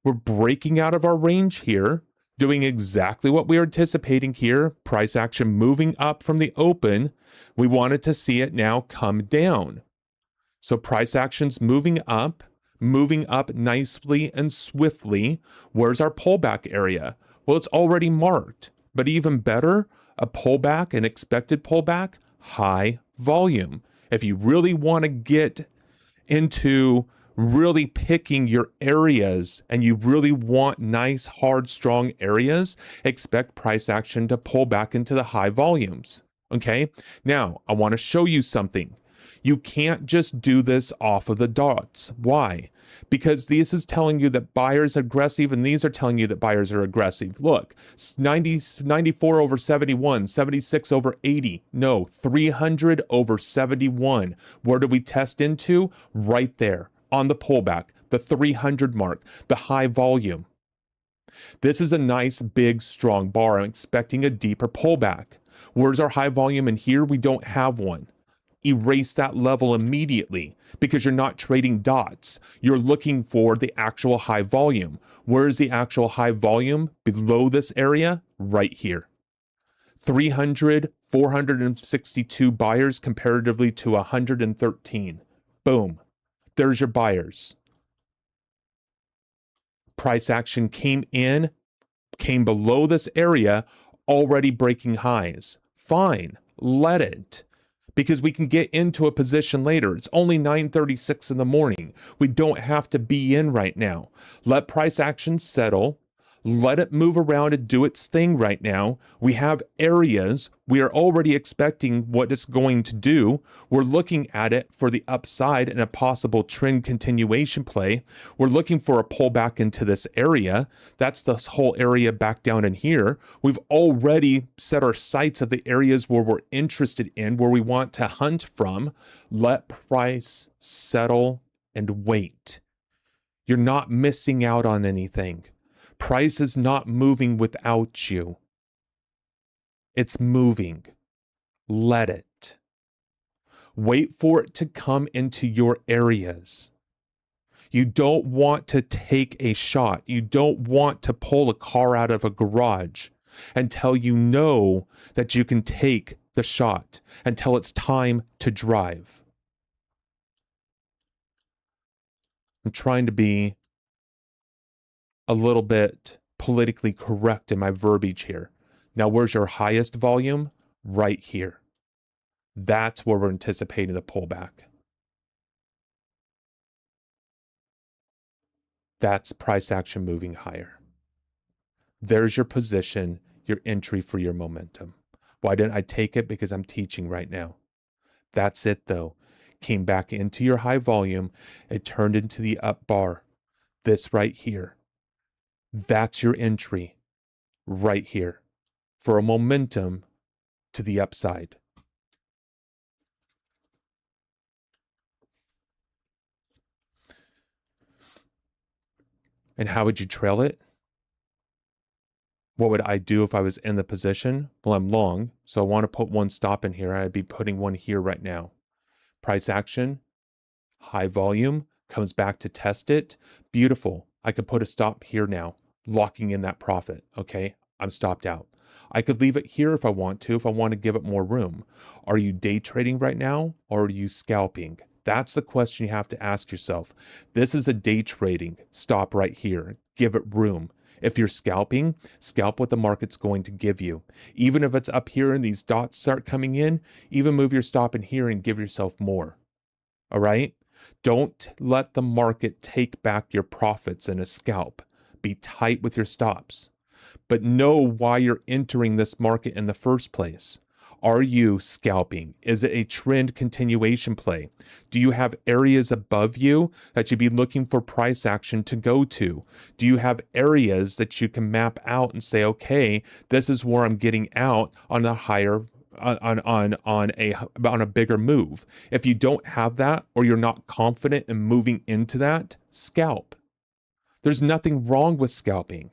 We're breaking out of our range here, doing exactly what we were anticipating here. Price action moving up from the open. We wanted to see it now come down. So price action's moving up, moving up nicely and swiftly. Where's our pullback area? Well, it's already marked, but even better, a pullback, an expected pullback, high volume. If you really want to get into really picking your areas and you really want nice, hard, strong areas, expect price action to pull back into the high volumes. Okay. Now I want to show you something. You can't just do this off of the dots. Why? Because this is telling you that buyers are aggressive and these are telling you that buyers are aggressive. Look, 94 over 71, 76 over 80. No, 300 over 71. Where do we test into? Right there on the pullback, the 300 mark, the high volume. This is a nice, big, strong bar. I'm expecting a deeper pullback. Where's our high volume in here? We don't have one. Erase that level immediately because you're not trading dots. You're looking for the actual high volume. Where is the actual high volume? Below this area, right here. 300, 462 buyers comparatively to 113. Boom. There's your buyers. Price action came below this area, already breaking highs. Fine, let it. Because we can get into a position later. It's only 9:36 in the morning. We don't have to be in right now. Let price action settle. Let it move around and do its thing right now. We have areas. We are already expecting what it's going to do. We're looking at it for the upside and a possible trend continuation play. We're looking for a pullback into this area. That's this whole area back down in here. We've already set our sights of the areas where we're interested in, where we want to hunt from. Let price settle and wait. You're not missing out on anything. Price is not moving without you. It's moving. Let it. Wait for it to come into your areas. You don't want to take a shot. You don't want to pull a car out of a garage until you know that you can take the shot, until it's time to drive. I'm trying to be a little bit politically correct in my verbiage here. Now, where's your highest volume? Right here. That's where we're anticipating the pullback. That's price action moving higher. There's your position, your entry for your momentum. Why didn't I take it? Because I'm teaching right now. That's it though. Came back into your high volume. It turned into the up bar. This right here. That's your entry right here for a momentum to the upside. And how would you trail it? What would I do if I was in the position? Well, I'm long, so I want to put one stop in here. I'd be putting one here right now. Price action, high volume, comes back to test it. Beautiful. I could put a stop here now, locking in that profit. Okay, I'm stopped out. I could leave it here if I want to give it more room. Are you day trading right now or are you scalping? That's the question you have to ask yourself. This is a day trading. Stop right here. Give it room. If you're scalping, scalp what the market's going to give you. Even if it's up here and these dots start coming in, even move your stop in here and give yourself more. All right? Don't let the market take back your profits in a scalp. Be tight with your stops. But know why you're entering this market in the first place. Are you scalping? Is it a trend continuation play? Do you have areas above you that you'd be looking for price action to go to? Do you have areas that you can map out and say, okay, this is where I'm getting out on a higher on a bigger move? If you don't have that or you're not confident in moving into that, scalp. There's nothing wrong with scalping.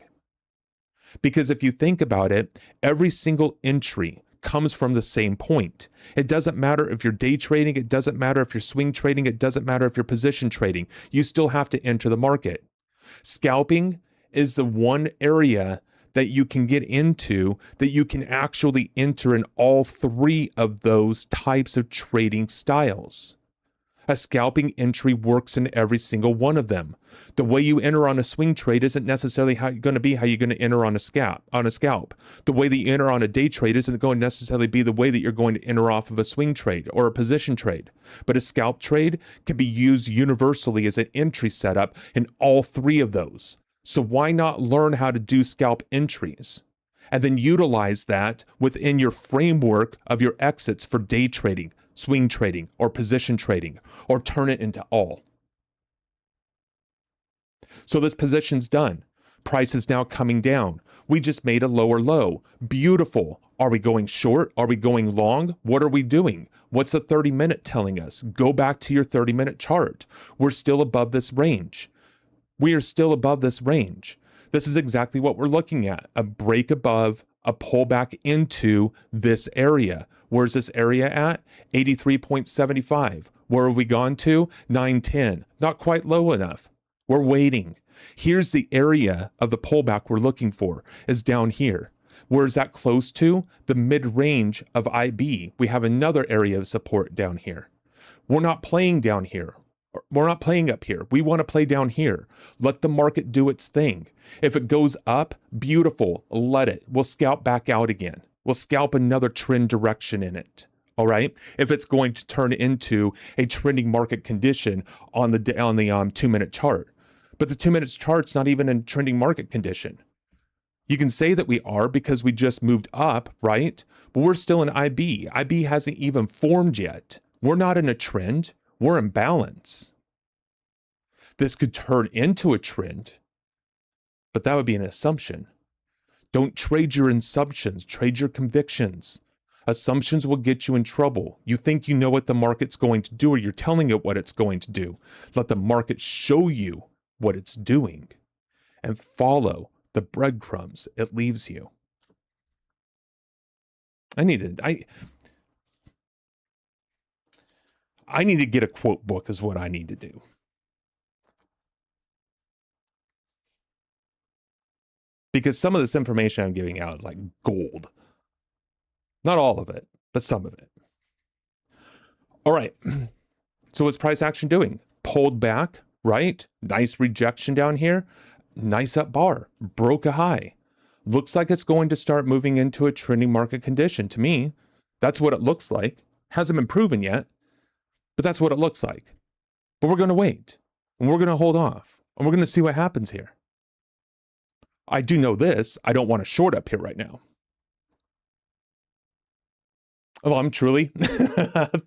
Because if you think about it, every single entry comes from the same point. It doesn't matter if you're day trading, it doesn't matter if you're swing trading, it doesn't matter if you're position trading. You still have to enter the market. Scalping is the one area that you can get into that you can actually enter in all three of those types of trading styles. A scalping entry works in every single one of them. The way you enter on a swing trade isn't necessarily how you're going to enter on a scalp. The way that you enter on a day trade isn't going to necessarily be the way that you're going to enter off of a swing trade or a position trade. But a scalp trade can be used universally as an entry setup in all three of those. So why not learn how to do scalp entries and then utilize that within your framework of your exits for day trading, swing trading, or position trading, or turn it into all. So this position's done. Price is now coming down. We just made a lower low. Beautiful. Are we going short? Are we going long? What are we doing? What's the 30-minute telling us? Go back to your 30-minute chart. We're still above this range. We are still above this range. This is exactly what we're looking at. A break above, a pullback into this area. Where's this area at? 83.75. Where have we gone to? 910. Not quite low enough. We're waiting. Here's the area of the pullback we're looking for, is down here. Where is that close to? The mid-range of IB. We have another area of support down here. We're not playing down here. We're not playing up here. We want to play down here. Let the market do its thing. If it goes up, beautiful. Let it. We'll scalp back out again. We'll scalp another trend direction in it. All right. If it's going to turn into a trending market condition on the 2-minute chart, but the 2-minute chart's not even in trending market condition. You can say that we are because we just moved up, right? But we're still in IB. IB hasn't even formed yet. We're not in a trend. We're in balance. This could turn into a trend, but that would be an assumption. Don't trade your assumptions, trade your convictions. Assumptions will get you in trouble. You think you know what the market's going to do, or you're telling it what it's going to do. Let the market show you what it's doing and follow the breadcrumbs it leaves you. I need to get a quote book is what I need to do. Because some of this information I'm giving out is like gold. Not all of it, but some of it. All right. So what's price action doing? Pulled back, right? Nice rejection down here. Nice up bar. Broke a high. Looks like it's going to start moving into a trending market condition to me. That's what it looks like. Hasn't been proven yet, but that's what it looks like. But we're going to wait, and we're going to hold off, and we're going to see what happens here. I do know this. I don't want to short up here right now. Oh, I'm truly.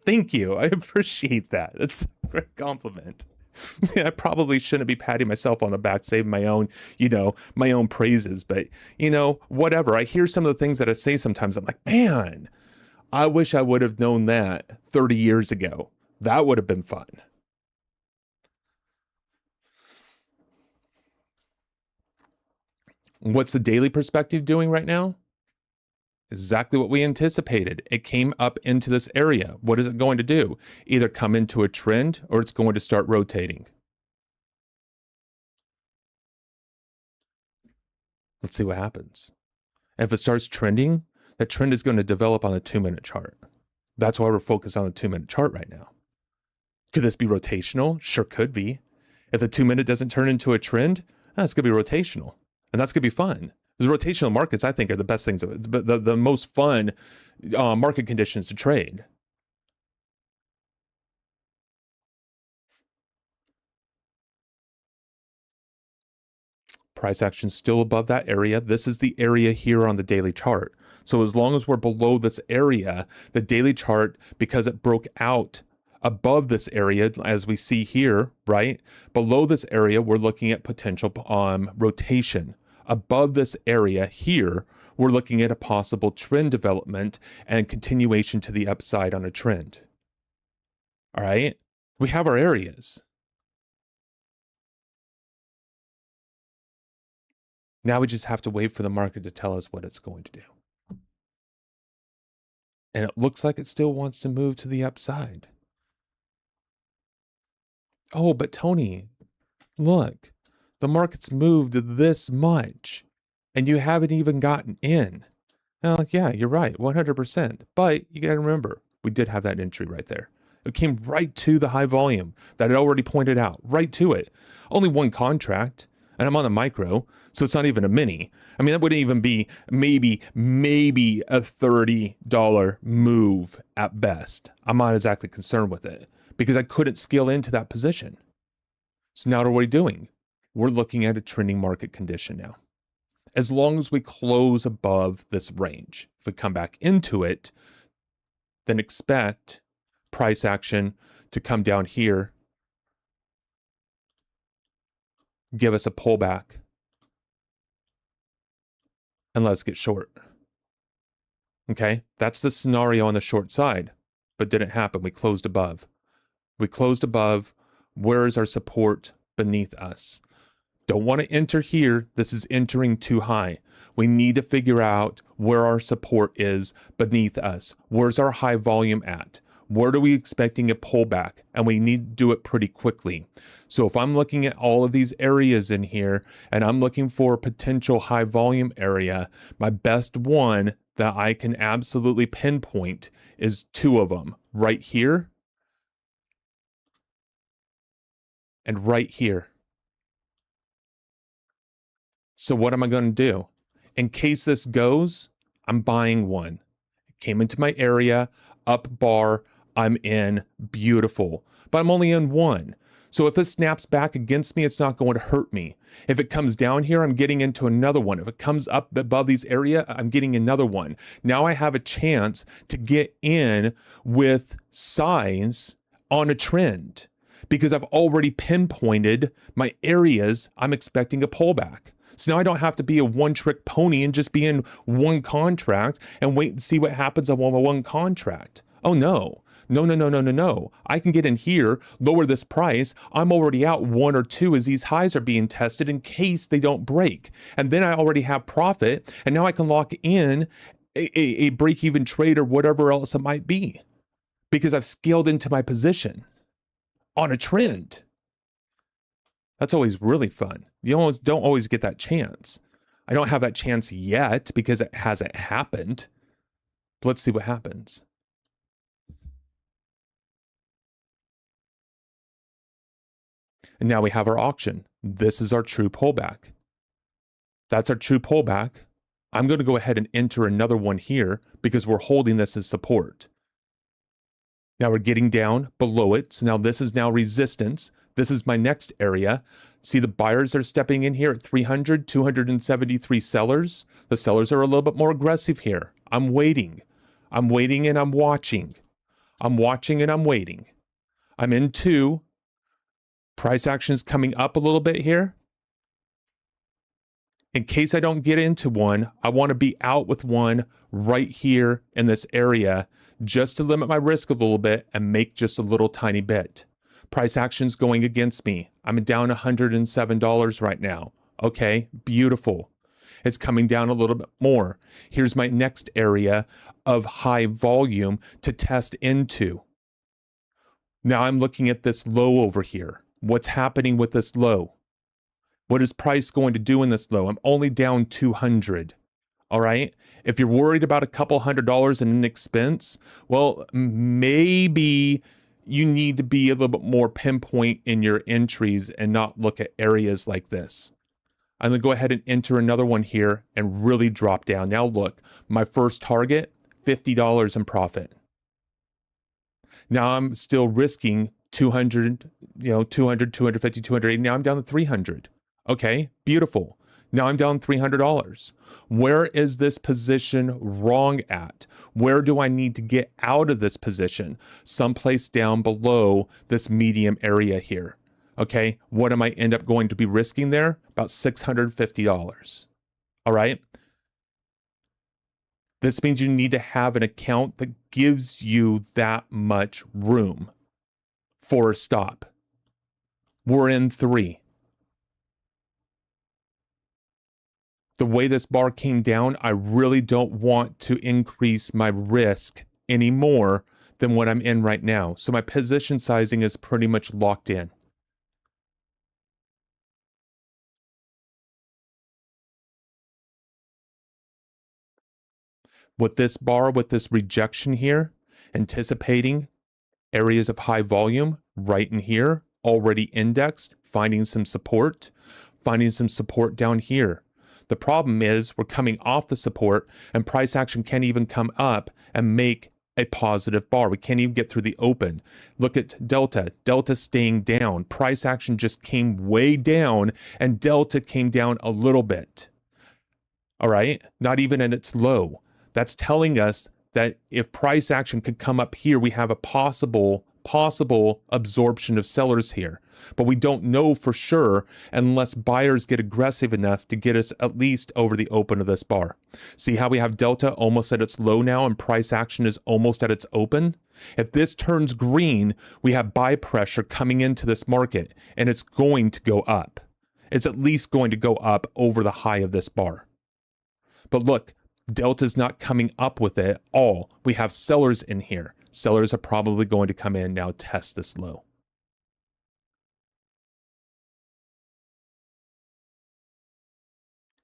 Thank you. I appreciate that. That's a great compliment. I probably shouldn't be patting myself on the back, saving my own, my own praises. But, whatever. I hear some of the things that I say sometimes. I'm like, man, I wish I would have known that 30 years ago. That would have been fun. What's the daily perspective doing right now? Exactly what we anticipated. It came up into this area. What is it going to do? Either come into a trend or it's going to start rotating. Let's see what happens. And if it starts trending, that trend is going to develop on the 2-minute chart. That's why we're focused on the 2-minute chart right now. Could this be rotational? Sure could be. If the 2-minute doesn't turn into a trend, that's going to be rotational. And that's going to be fun. Because rotational markets, I think, are the best things, the most fun market conditions to trade. Price action still above that area. This is the area here on the daily chart. So as long as we're below this area, the daily chart, because it broke out above this area, as we see here, right? Below this area, we're looking at potential rotation. Above this area here, we're looking at a possible trend development and continuation to the upside on a trend. All right? We have our areas. Now we just have to wait for the market to tell us what it's going to do. And it looks like it still wants to move to the upside. Oh, but Tony, look. The market's moved this much, and you haven't even gotten in. Now, yeah, you're right, 100%. But you got to remember, we did have that entry right there. It came right to the high volume that I already pointed out, right to it. Only one contract, and I'm on the micro, so it's not even a mini. I mean, that wouldn't even be maybe a $30 move at best. I'm not exactly concerned with it because I couldn't scale into that position. So now what are we doing? We're looking at a trending market condition now. As long as we close above this range, if we come back into it, then expect price action to come down here, give us a pullback, and let's get short. Okay, that's the scenario on the short side, but didn't happen. We closed above. We closed above. Where is our support beneath us? Don't want to enter here. This is entering too high. We need to figure out where our support is beneath us. Where's our high volume at? Where are we expecting a pullback? And we need to do it pretty quickly. So if I'm looking at all of these areas in here and I'm looking for a potential high volume area, my best one that I can absolutely pinpoint is two of them, right here and right here. So what am I going to do? In case this goes, I'm buying one. It came into my area, up bar, I'm in, beautiful. But I'm only in one. So if it snaps back against me, it's not going to hurt me. If it comes down here, I'm getting into another one. If it comes up above these area, I'm getting another one. Now I have a chance to get in with size on a trend because I've already pinpointed my areas I'm expecting a pullback. So now I don't have to be a one-trick pony and just be in one contract and wait and see what happens on one contract. Oh no. No. I can get in here, lower this price. I'm already out one or two as these highs are being tested in case they don't break. And then I already have profit. And now I can lock in a break-even trade or whatever else it might be because I've scaled into my position on a trend. That's always really fun. You don't always get that chance. I don't have that chance yet because it hasn't happened. But let's see what happens. And now we have our auction. This is our true pullback. That's our true pullback. I'm going to go ahead and enter another one here because we're holding this as support. Now we're getting down below it. So now this is now resistance. This is my next area. See the buyers are stepping in here at 300, 273 sellers. The sellers are a little bit more aggressive here. I'm waiting. I'm waiting and I'm watching. I'm watching and I'm waiting. I'm in two. Price action is coming up a little bit here. In case I don't get into one, I want to be out with one right here in this area just to limit my risk a little bit and make just a little tiny bit. Price action's going against me. I'm down $107 right now. Okay, beautiful. It's coming down a little bit more. Here's my next area of high volume to test into. Now I'm looking at this low over here. What's happening with this low? What is price going to do in this low? I'm only down 200. All right. If you're worried about a couple $100 in an expense, well, maybe you need to be a little bit more pinpoint in your entries and not look at areas like this. I'm going to go ahead and enter another one here and really drop down. Now look, my first target, $50 in profit. Now I'm still risking 200, 200, 250, 280. Now I'm down to 300. Okay, beautiful. Now I'm down $300. Where is this position wrong at? Where do I need to get out of this position? Someplace down below this medium area here. Okay, what am I end up going to be risking there? About $650. All right. This means you need to have an account that gives you that much room for a stop. We're in 3. The way this bar came down, I really don't want to increase my risk any more than what I'm in right now. So my position sizing is pretty much locked in. With this bar, with this rejection here, anticipating areas of high volume right in here, already indexed, finding some support down here. The problem is we're coming off the support and price action can't even come up and make a positive bar. We can't even get through the open. Look at Delta. Delta staying down. Price action just came way down and Delta came down a little bit. All right? Not even at its low. That's telling us that if price action could come up here, we have a possible absorption of sellers here. But we don't know for sure unless buyers get aggressive enough to get us at least over the open of this bar. See how we have Delta almost at its low now and price action is almost at its open? If this turns green, we have buy pressure coming into this market and it's going to go up. It's at least going to go up over the high of this bar. But look, Delta's not coming up with it at all. We have sellers in here. Sellers are probably going to come in now, test this low.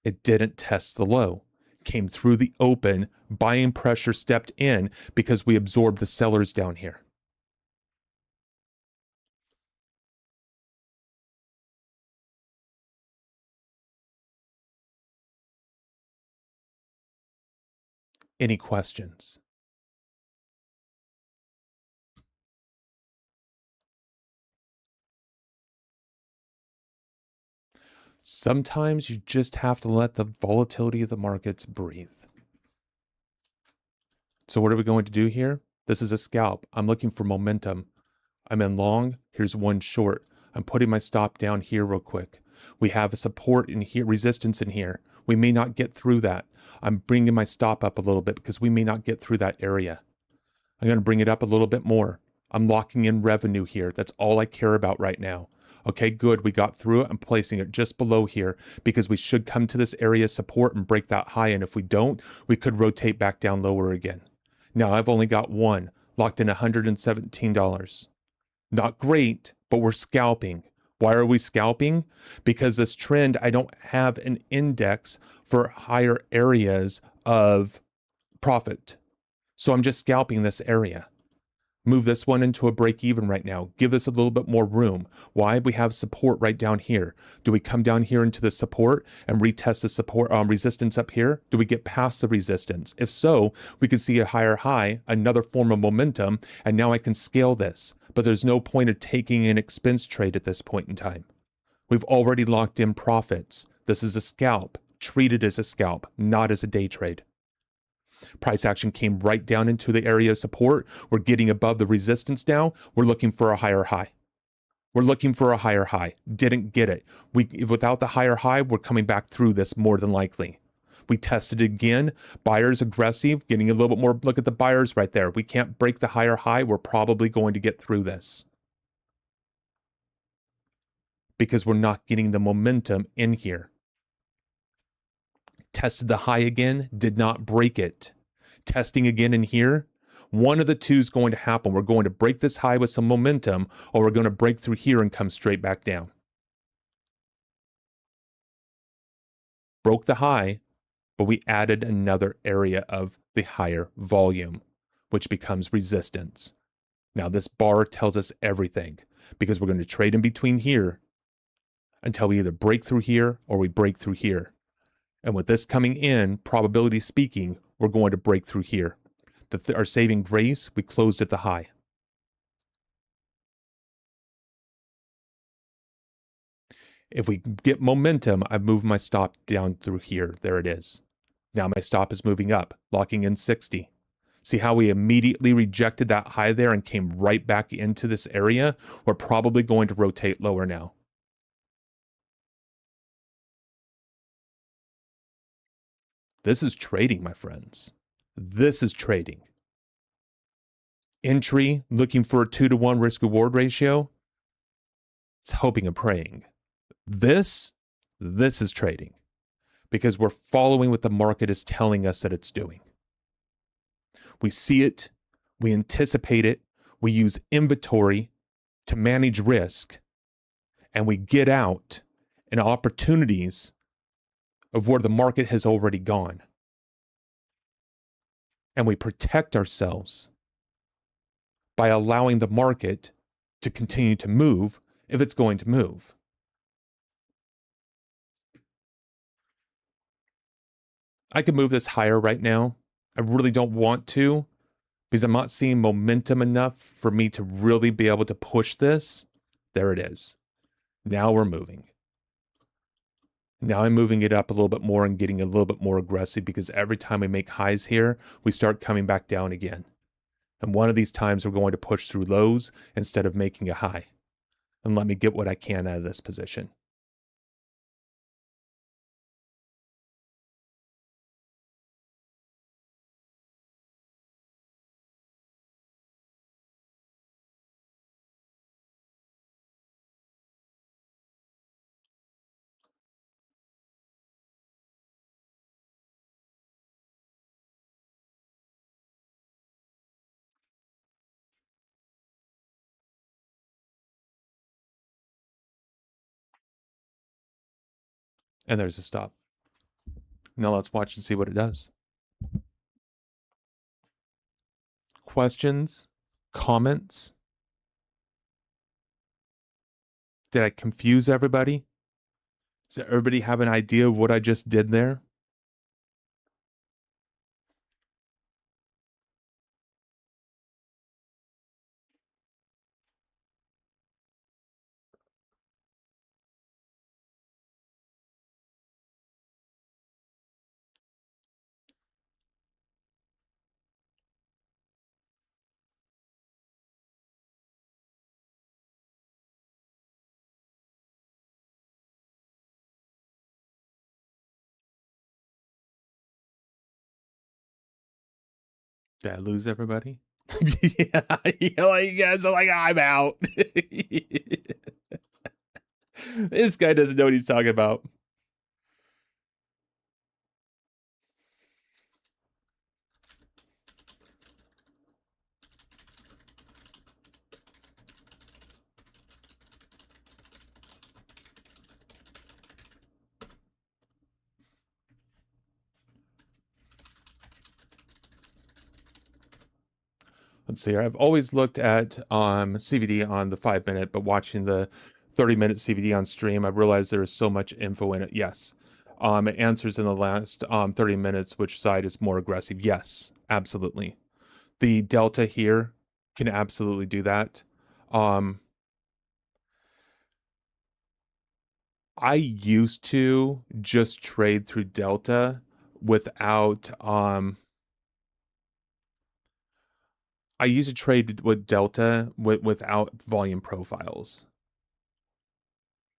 It didn't test the low. Came through the open, buying pressure stepped in because we absorbed the sellers down here. Any questions? Sometimes you just have to let the volatility of the markets breathe. So what are we going to do here? This is a scalp. I'm looking for momentum. I'm in long. Here's one short. I'm putting my stop down here real quick. We have a support in here, resistance in here. We may not get through that. I'm bringing my stop up a little bit because we may not get through that area. I'm going to bring it up a little bit more. I'm locking in revenue here. That's all I care about right now. Okay, good. We got through it. I'm placing it just below here because we should come to this area of support and break that high. And if we don't, we could rotate back down lower again. Now I've only got one locked in $117. Not great, but we're scalping. Why are we scalping? Because this trend, I don't have an index for higher areas of profit. So I'm just scalping this area. Move this one into a break even right now. Give us a little bit more room. Why? We have support right down here. Do we come down here into the support and retest the support resistance up here? Do we get past the resistance? If so, we could see a higher high, another form of momentum, and now I can scale this. But there's no point of taking an expense trade at this point in time. We've already locked in profits. This is a scalp. Treat it as a scalp, not as a day trade. Price action came right down into the area of support. We're getting above the resistance now. We're looking for a higher high. We're looking for a higher high. Didn't get it. Without the higher high, we're coming back through this more than likely. We tested again. Buyers aggressive, getting a little bit more. Look at the buyers right there. We can't break the higher high. We're probably going to get through this because we're not getting the momentum in here. Tested the high again, did not break it. Testing again in here. One of the two is going to happen. We're going to break this high with some momentum, or we're going to break through here and come straight back down. Broke the high, but we added another area of the higher volume, which becomes resistance. Now this bar tells us everything because we're going to trade in between here until we either break through here or we break through here. And with this coming in, probability speaking, we're going to break through here. Our saving grace, we closed at the high. If we get momentum, I've moved my stop down through here. There it is. Now my stop is moving up, locking in 60. See how we immediately rejected that high there and came right back into this area? We're probably going to rotate lower now. This is trading, my friends. This is trading. Entry, looking for a 2-to-1 risk-reward ratio. It's hoping and praying. This is trading because we're following what the market is telling us that it's doing. We see it, we anticipate it, we use inventory to manage risk, and we get out in opportunities of where the market has already gone. And we protect ourselves by allowing the market to continue to move if it's going to move. I could move this higher right now. I really don't want to because I'm not seeing momentum enough for me to really be able to push this. There it is. Now we're moving. Now I'm moving it up a little bit more and getting a little bit more aggressive because every time we make highs here, we start coming back down again. And one of these times we're going to push through lows instead of making a high. And let me get what I can out of this position. And there's a stop. Now let's watch and see what it does. Questions? Comments? Did I confuse everybody? Does everybody have an idea of what I just did there? Did I lose everybody? Yeah, you guys are like, I'm out. This guy doesn't know what he's talking about. Let's see here. I've always looked at CVD on the 5-minute, but watching the 30-minute CVD on stream, I realized there is so much info in it. Yes. It answers in the last 30 minutes which side is more aggressive. Yes, absolutely. The delta here can absolutely do that. I used to just trade through delta without I used to trade with delta without volume profiles.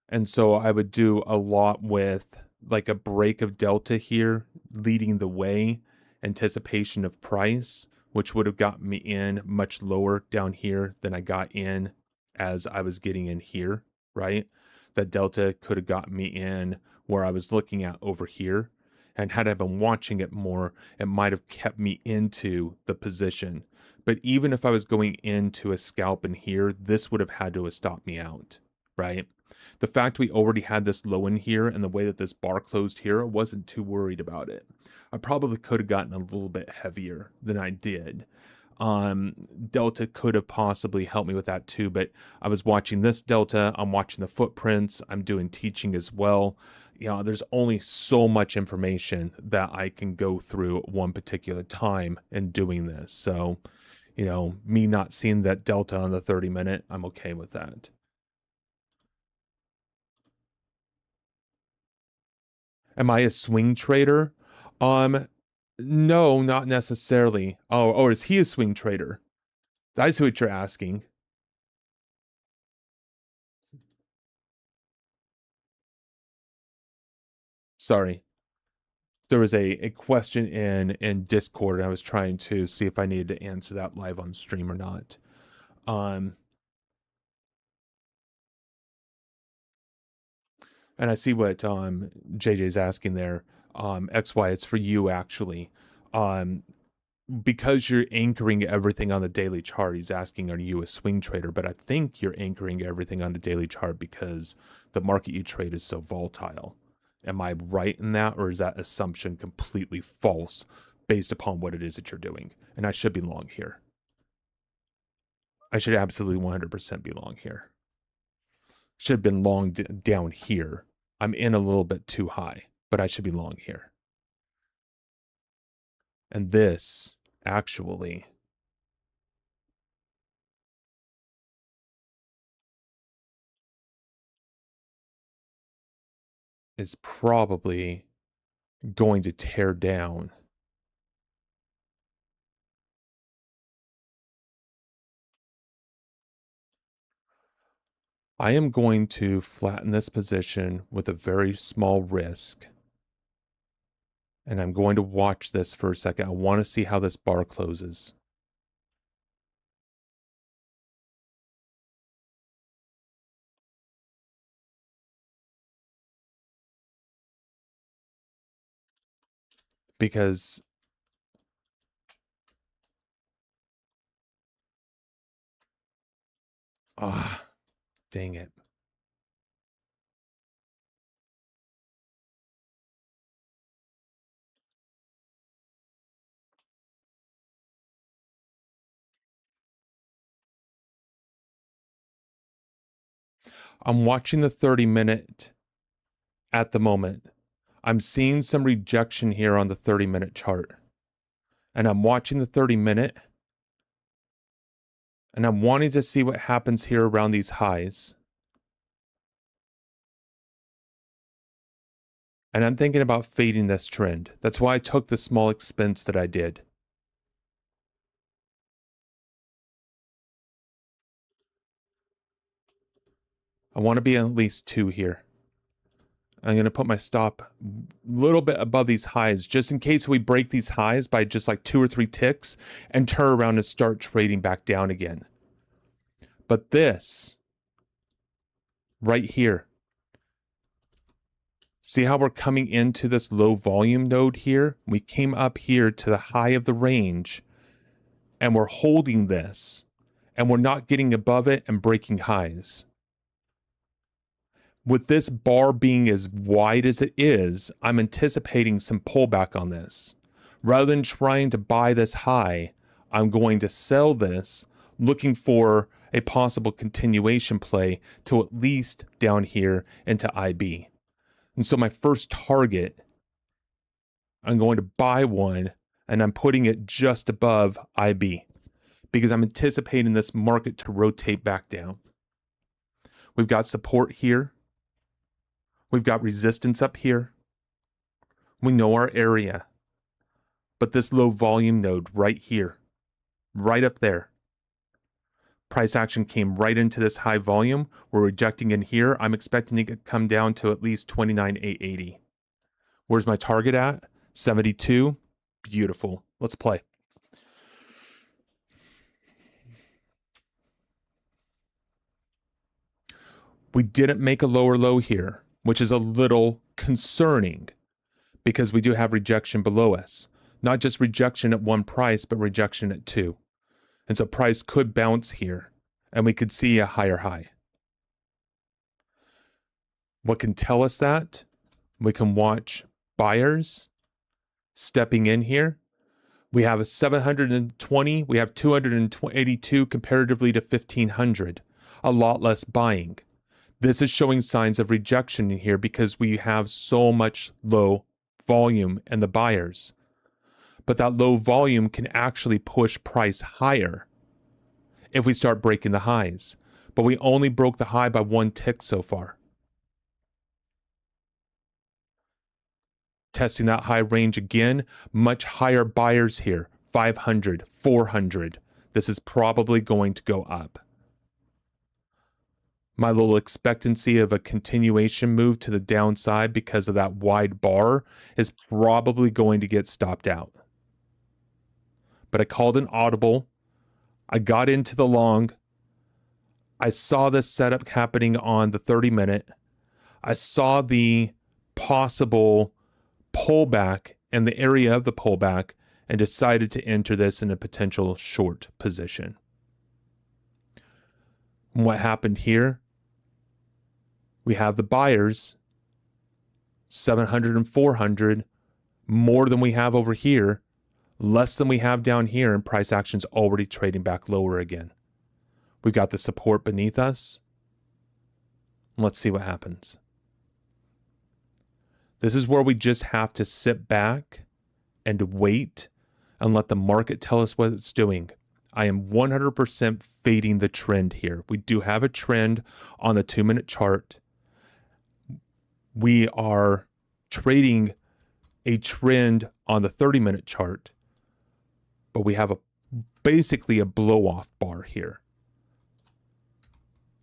And so I would do a lot with like a break of delta here leading the way, anticipation of price, which would have got me in much lower down here than I got in as I was getting in here, right? That delta could have got me in where I was looking at over here. And had I been watching it more, it might have kept me into the position. But even if I was going into a scalp in here, this would have had to have stopped me out, right? The fact we already had this low in here and the way that this bar closed here, I wasn't too worried about it. I probably could have gotten a little bit heavier than I did. Delta could have possibly helped me with that too, but I was watching this delta, I'm watching the footprints, I'm doing teaching as well. You know, there's only so much information that I can go through at one particular time in doing this. So, you know, me not seeing that delta on the 30-minute, I'm okay with that. Am I a swing trader? No, not necessarily. Oh, is he a swing trader? That's what you're asking. Sorry. There was a question in Discord, and I was trying to see if I needed to answer that live on stream or not. And I see what JJ's asking there. XY, it's for you actually. Because you're anchoring everything on the daily chart, he's asking, are you a swing trader? But I think you're anchoring everything on the daily chart because the market you trade is so volatile. Am I right in that, or is that assumption completely false based upon what it is that you're doing? And I should be long here. I should absolutely 100% be long here. Should have been long down here. I'm in a little bit too high, but I should be long here. And this actually is probably going to tear down. I am going to flatten this position with a very small risk. And I'm going to watch this for a second. I want to see how this bar closes. Because dang it. I'm watching the 30-minute at the moment. I'm seeing some rejection here on the 30-minute chart. And I'm watching the 30-minute. And I'm wanting to see what happens here around these highs. And I'm thinking about fading this trend. That's why I took the small expense that I did. I want to be at least 2 here. I'm going to put my stop a little bit above these highs, just in case we break these highs by just like 2 or 3 ticks and turn around and start trading back down again. But this right here, see how we're coming into this low volume node here? We came up here to the high of the range and we're holding this and we're not getting above it and breaking highs. With this bar being as wide as it is, I'm anticipating some pullback on this. Rather than trying to buy this high, I'm going to sell this, looking for a possible continuation play to at least down here into IB. And so my first target, I'm going to buy one and I'm putting it just above IB because I'm anticipating this market to rotate back down. We've got support here. We've got resistance up here. We know our area. But this low volume node right here, right up there, price action came right into this high volume. We're rejecting in here. I'm expecting it to come down to at least 29,880. Where's my target at? 72. Beautiful. Let's play. We didn't make a lower low here, which is a little concerning because we do have rejection below us. Not just rejection at one price, but rejection at 2. And so price could bounce here and we could see a higher high. What can tell us that? We can watch buyers stepping in here. We have a 720, we have 282 comparatively to 1,500. A lot less buying. This is showing signs of rejection in here because we have so much low volume in the buyers. But that low volume can actually push price higher if we start breaking the highs. But we only broke the high by 1 tick so far. Testing that high range again, much higher buyers here, 500, 400. This is probably going to go up. My little expectancy of a continuation move to the downside because of that wide bar is probably going to get stopped out. But I called an audible. I got into the long. I saw this setup happening on the 30-minute. I saw the possible pullback and the area of the pullback and decided to enter this in a potential short position. And what happened here? We have the buyers, 700 and 400, more than we have over here, less than we have down here, and price action's already trading back lower again. We got the support beneath us. Let's see what happens. This is where we just have to sit back and wait and let the market tell us what it's doing. I am 100% fading the trend here. We do have a trend on the 2-minute chart. We are trading a trend on the 30-minute chart, but we have basically a blow-off bar here.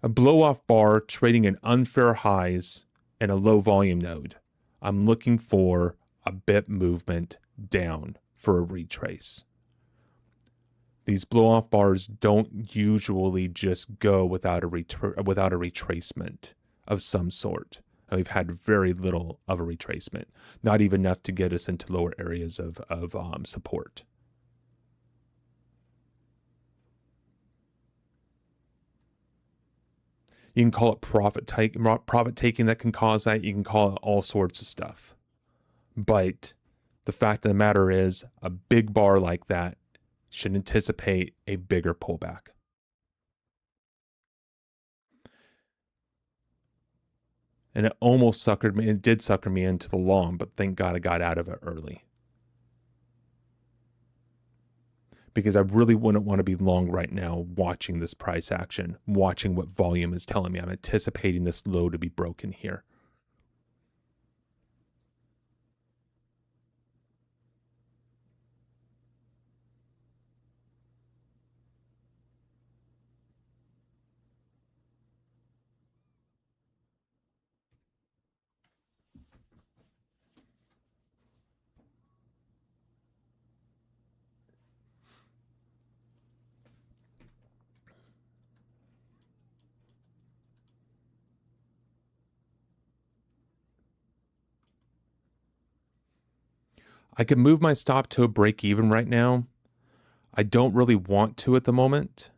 A blow-off bar trading in unfair highs and a low volume node. I'm looking for a bit movement down for a retrace. These blow-off bars don't usually just go without a retracement of some sort. And we've had very little of a retracement, not even enough to get us into lower areas of support. You can call it profit taking that can cause that. You can call it all sorts of stuff. But the fact of the matter is, a big bar like that should anticipate a bigger pullback. And it almost suckered me. It did sucker me into the long, but thank God I got out of it early. Because I really wouldn't want to be long right now watching this price action, watching what volume is telling me. I'm anticipating this low to be broken here. I could move my stop to a break even right now. I don't really want to at the moment.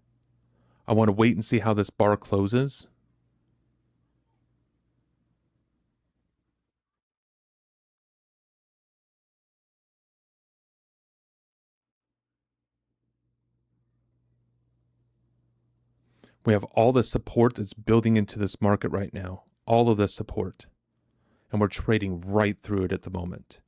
I want to wait and see how this bar closes. We have all the support that's building into this market right now. All of this support. And we're trading right through it at the moment.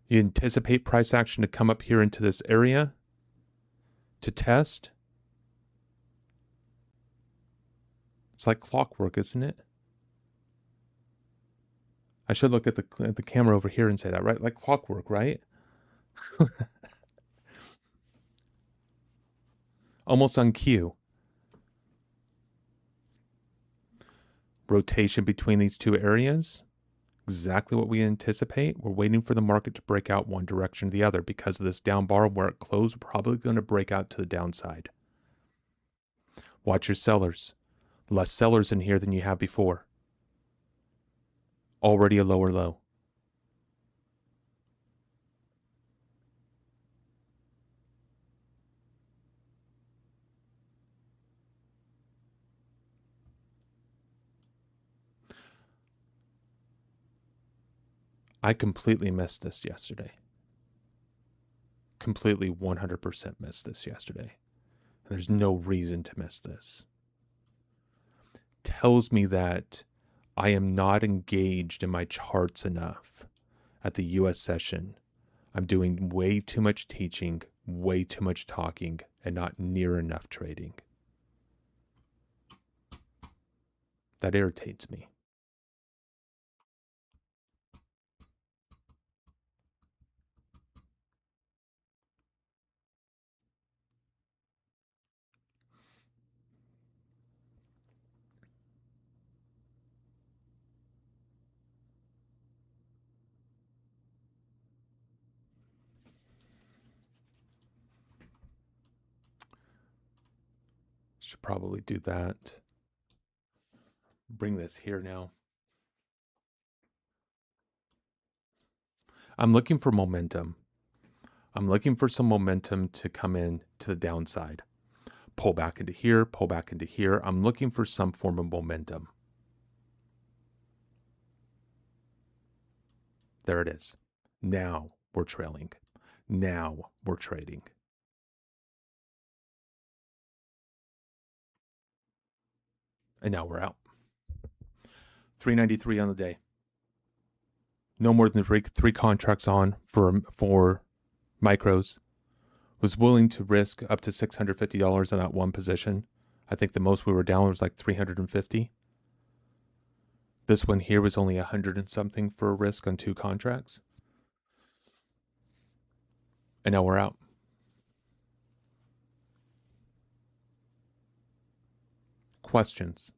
You anticipate price action to come up here into this area to test. It's like clockwork, isn't it? I should look at the camera over here and say that, right? Like clockwork, right? Almost on cue. Rotation between these two areas. Exactly what we anticipate. We're waiting for the market to break out one direction or the other. Because of this down bar where it closed, we're probably going to break out to the downside. Watch your sellers. Less sellers in here than you have before. Already a lower low. I completely missed this yesterday. Completely 100% missed this yesterday. There's no reason to miss this. Tells me that I am not engaged in my charts enough at the US session. I'm doing way too much teaching, way too much talking, and not near enough trading. That irritates me. Should probably do that. Bring this here now. I'm looking for momentum. I'm looking for some momentum to come in to the downside. Pull back into here, pull back into here. I'm looking for some form of momentum. There it is. Now we're trailing. Now we're trading. And now we're out. 393 on the day. No more than three contracts on for micros. Was willing to risk up to $650 on that one position. I think the most we were down was like 350. This one here was only 100 and something for a risk on 2 contracts. And now we're out. Questions?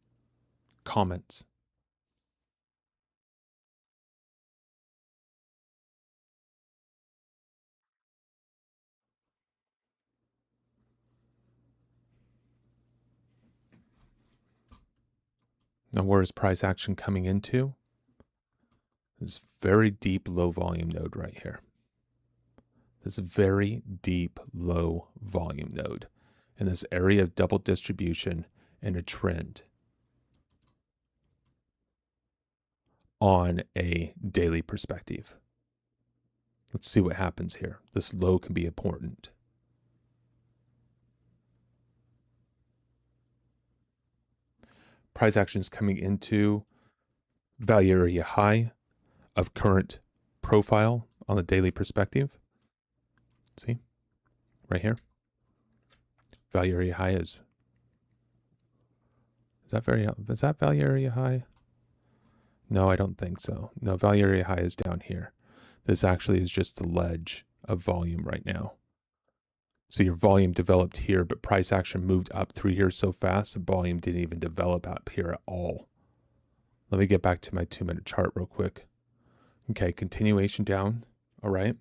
Comments? Now, where is price action coming into? This very deep low volume node right here. This very deep low volume node in this area of double distribution and a trend on a daily perspective. Let's see what happens here. This low can be important. Price action is coming into value area high of current profile on the daily perspective. See, right here. Value area high is that value area high? No, I don't think so. No, value area high is down here. This actually is just the ledge of volume right now. So your volume developed here, but price action moved up through here so fast, the volume didn't even develop up here at all. Let me get back to my 2-minute chart real quick. Okay, continuation down. All right.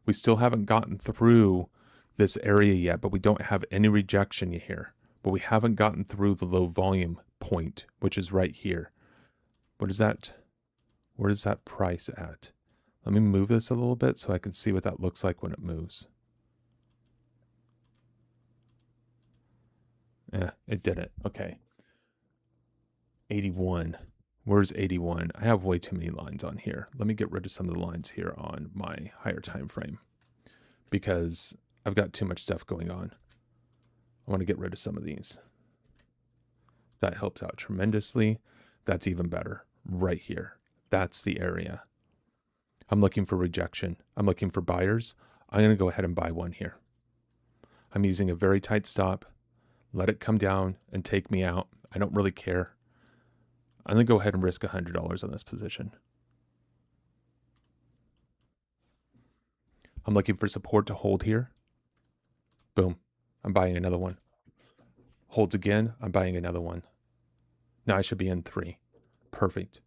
We still haven't gotten through this area yet, but we don't have any rejection here. But we haven't gotten through the low volume point, which is right here. What is that? Where is that price at? Let me move this a little bit so I can see what that looks like when it moves. Yeah, it did it. Okay. 81. Where's 81? I have way too many lines on here. Let me get rid of some of the lines here on my higher time frame because I've got too much stuff going on. I want to get rid of some of these. That helps out tremendously. That's even better. Right here. That's the area. I'm looking for rejection. I'm looking for buyers. I'm going to go ahead and buy one here. I'm using a very tight stop. Let it come down and take me out. I don't really care. I'm going to go ahead and risk $100 on this position. I'm looking for support to hold here. Boom. I'm buying another one. Holds again. I'm buying another one. Now I should be in 3. Perfect.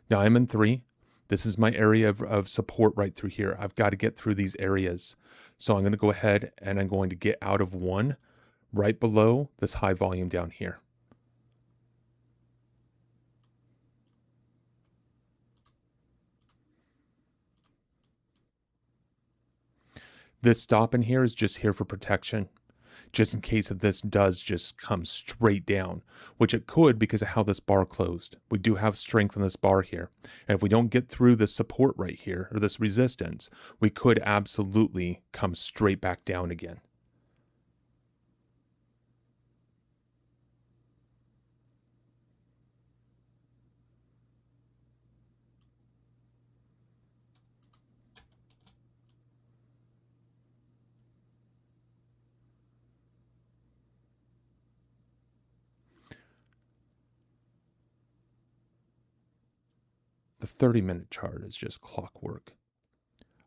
Now I'm in 3. This is my area of support right through here. I've got to get through these areas. So I'm going to go ahead and I'm going to get out of 1 right below this high volume down here. This stop in here is just here for protection, just in case if this does just come straight down, which it could because of how this bar closed. We do have strength in this bar here. And if we don't get through this support right here, or this resistance, we could absolutely come straight back down again. The 30-minute chart is just clockwork.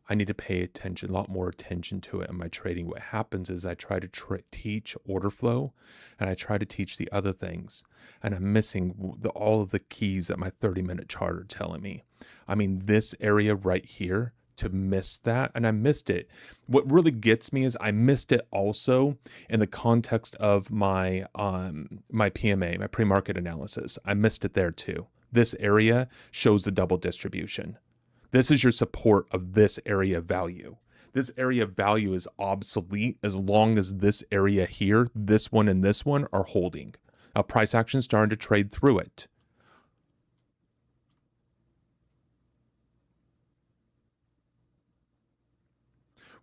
I need to pay attention, a lot more attention to it in my trading. What happens is I try to teach order flow and I try to teach the other things. And I'm missing all of the keys that my 30-minute chart are telling me. I mean, this area right here, to miss that, and I missed it. What really gets me is I missed it also in the context of my my PMA, my pre-market analysis. I missed it there too. This area shows the double distribution. This is your support of this area of value. This area of value is obsolete as long as this area here, this one and this one are holding. Now price action is starting to trade through it.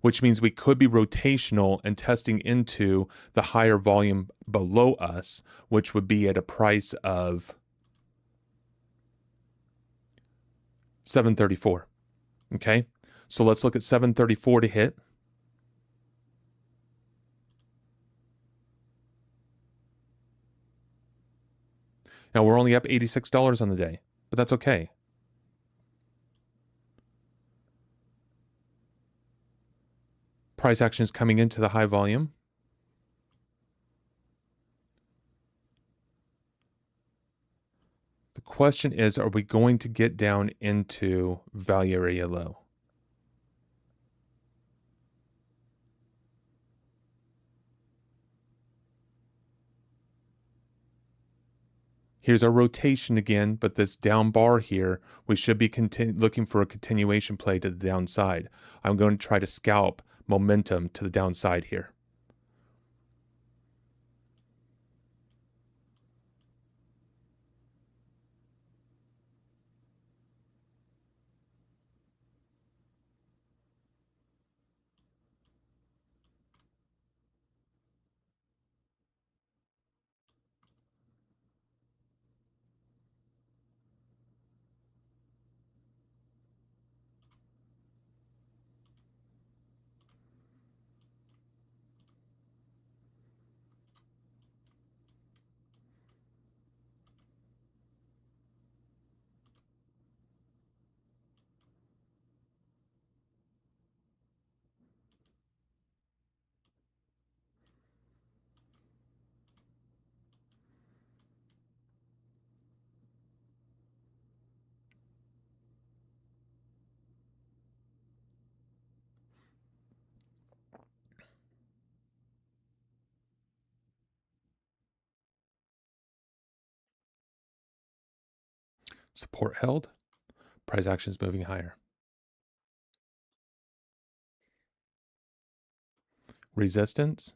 which means we could be rotational and testing into the higher volume below us, which would be at a price of 734. Okay, so let's look at 734 to hit. Now we're only up $86 on the day, but that's okay. Price action is coming into the high volume. The question is, are we going to get down into value area low? Here's our rotation again, but this down bar here, we should be looking for a continuation play to the downside. I'm going to try to scalp momentum to the downside here. Support held, price action is moving higher. Resistance,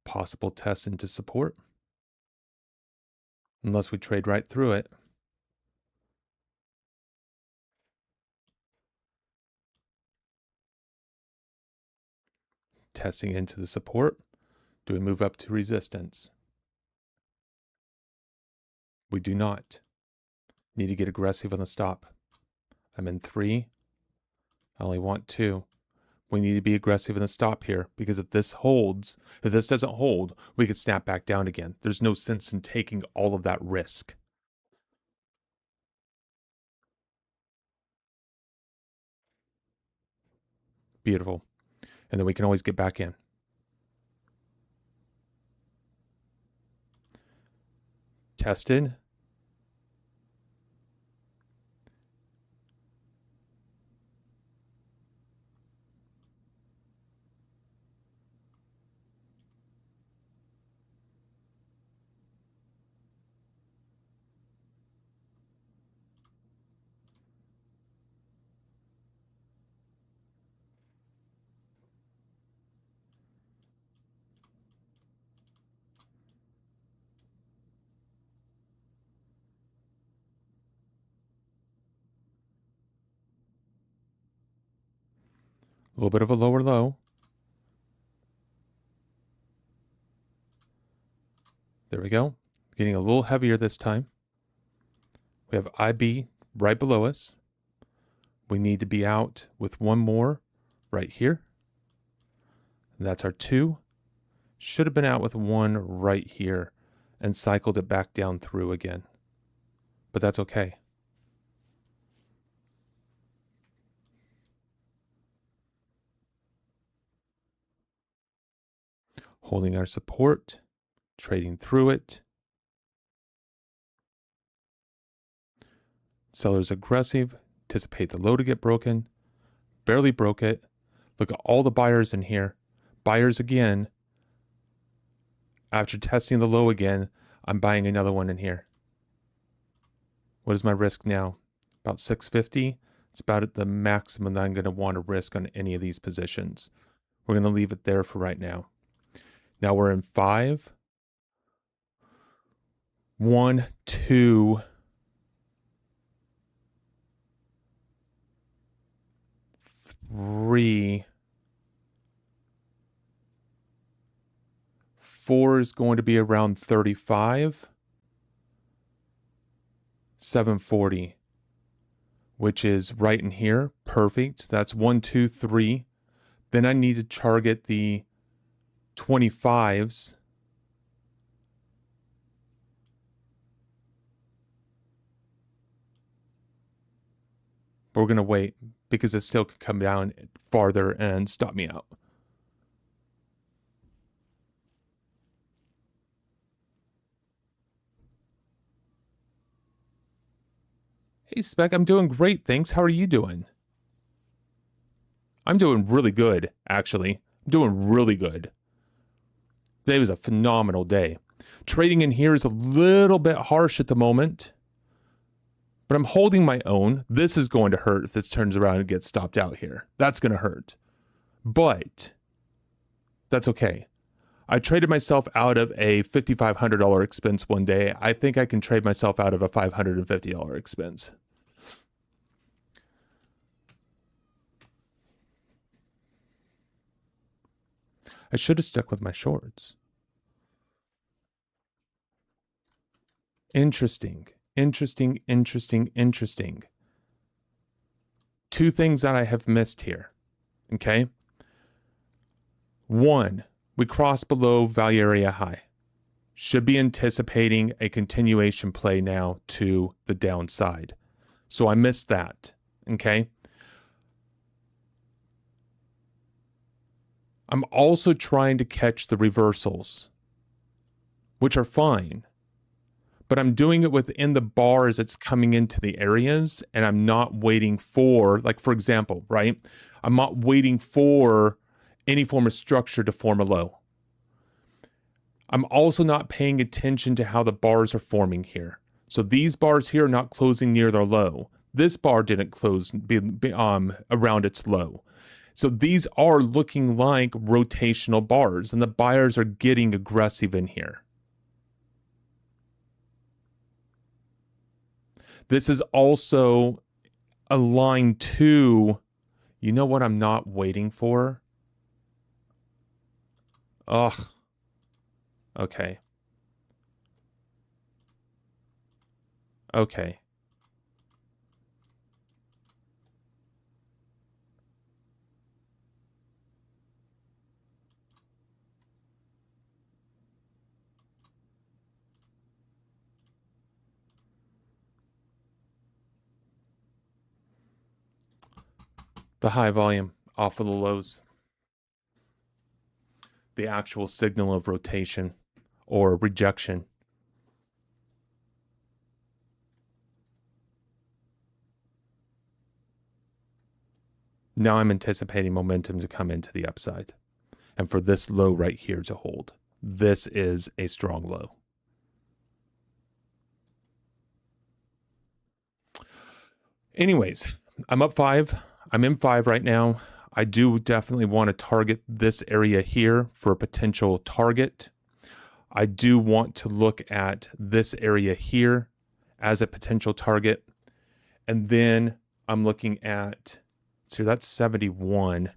possible test into support. Unless we trade right through it. Testing into the support. Do we move up to resistance? We do not. Need to get aggressive on the stop. I'm in 3. I only want 2. We need to be aggressive in the stop here, because if this holds, if this doesn't hold, we could snap back down again. There's no sense in taking all of that risk. Beautiful. And then we can always get back in. Tested. A little bit of a lower low. There we go. Getting a little heavier this time. We have IB right below us. We need to be out with one more right here. That's our 2. Should have been out with 1 right here and cycled it back down through again. But that's okay. Holding our support, trading through it. Sellers aggressive, anticipate the low to get broken, barely broke it. Look at all the buyers in here. Buyers again. After testing the low again, I'm buying another one in here. What is my risk now? About 650. It's about at the maximum that I'm going to want to risk on any of these positions. We're going to leave it there for right now. Now we're in 5. 1, 2, 3, 4 is going to be around 35. 740, which is right in here. Perfect. That's 1, 2, 3. Then I need to target the 25s. But we're going to wait because it still could come down farther and stop me out. Hey, Spec, I'm doing great, thanks. How are you doing? I'm doing really good, actually. I'm doing really good. Today was a phenomenal day. Trading in here is a little bit harsh at the moment, but I'm holding my own. This is going to hurt if this turns around and gets stopped out here. That's going to hurt. But that's okay. I traded myself out of a $5,500 expense one day. I think I can trade myself out of a $550 expense. I should have stuck with my shorts. Interesting. Interesting, interesting, interesting. Two things that I have missed here. Okay. One, we crossed below value area high. Should be anticipating a continuation play now to the downside. So I missed that. Okay. I'm also trying to catch the reversals, which are fine. But I'm doing it within the bar as it's coming into the areas, and I'm not waiting for, like, for example, right? I'm not waiting for any form of structure to form a low. I'm also not paying attention to how the bars are forming here. So these bars here are not closing near their low. This bar didn't close around its low. So these are looking like rotational bars, and the buyers are getting aggressive in here. This is also a line to, you know what I'm not waiting for? Ugh. Okay. Okay. The high volume off of the lows. The actual signal of rotation or rejection. Now I'm anticipating momentum to come into the upside. And for this low right here to hold. This is a strong low. Anyways, I'm up 5. I'm in 5 right now. I do definitely want to target this area here for a potential target. I do want to look at this area here as a potential target. And then I'm looking at, so that's 71.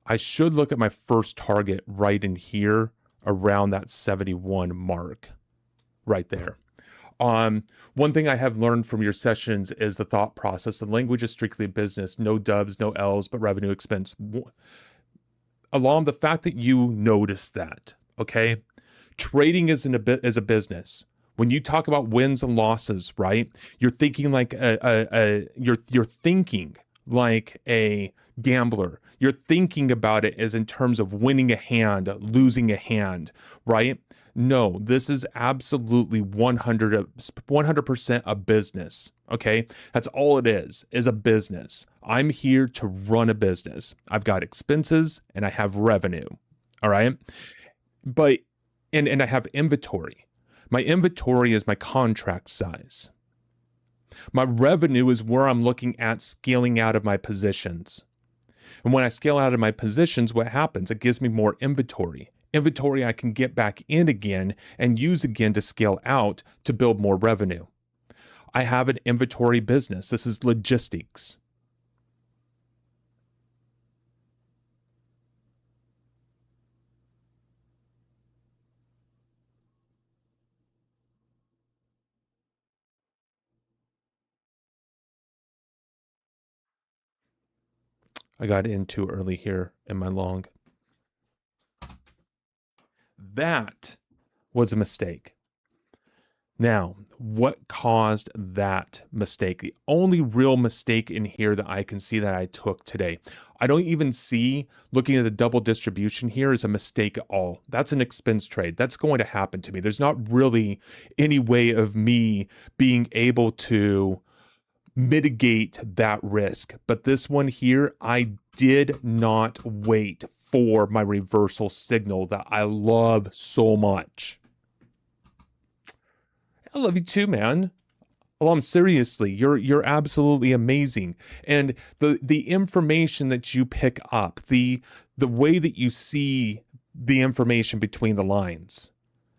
I should look at my first target right in here around that 71 mark right there. One thing I have learned from your sessions is the thought process. The language is strictly business, no dubs, no L's, but revenue expense. Along the fact that you notice that, okay? Trading is a business. When you talk about wins and losses, right? You're thinking like you're thinking like a gambler. You're thinking about it as in terms of winning a hand, losing a hand, right? No, this is absolutely 100% a business, okay? That's all it is a business. I'm here to run a business. I've got expenses and I have revenue, all right? But, and I have inventory. My inventory is my contract size. My revenue is where I'm looking at scaling out of my positions. And when I scale out of my positions, what happens? It gives me more inventory. Inventory I can get back in again and use again to scale out to build more revenue. I have an inventory business. This is logistics. I got in too early here in my long. That was a mistake. Now, what caused that mistake? The only real mistake in here that I can see that I took today, I don't even see looking at the double distribution here as a mistake at all. That's an expense trade. That's going to happen to me. There's not really any way of me being able to mitigate that risk. But this one here, I did not wait for my reversal signal that I love so much. I love you too, man. Well, seriously, you're absolutely amazing. And the information that you pick up, the way that you see the information between the lines,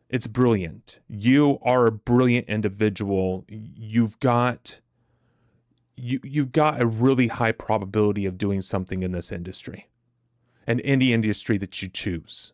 it's brilliant. You are a brilliant individual. You've got a really high probability of doing something in this industry and any industry that you choose.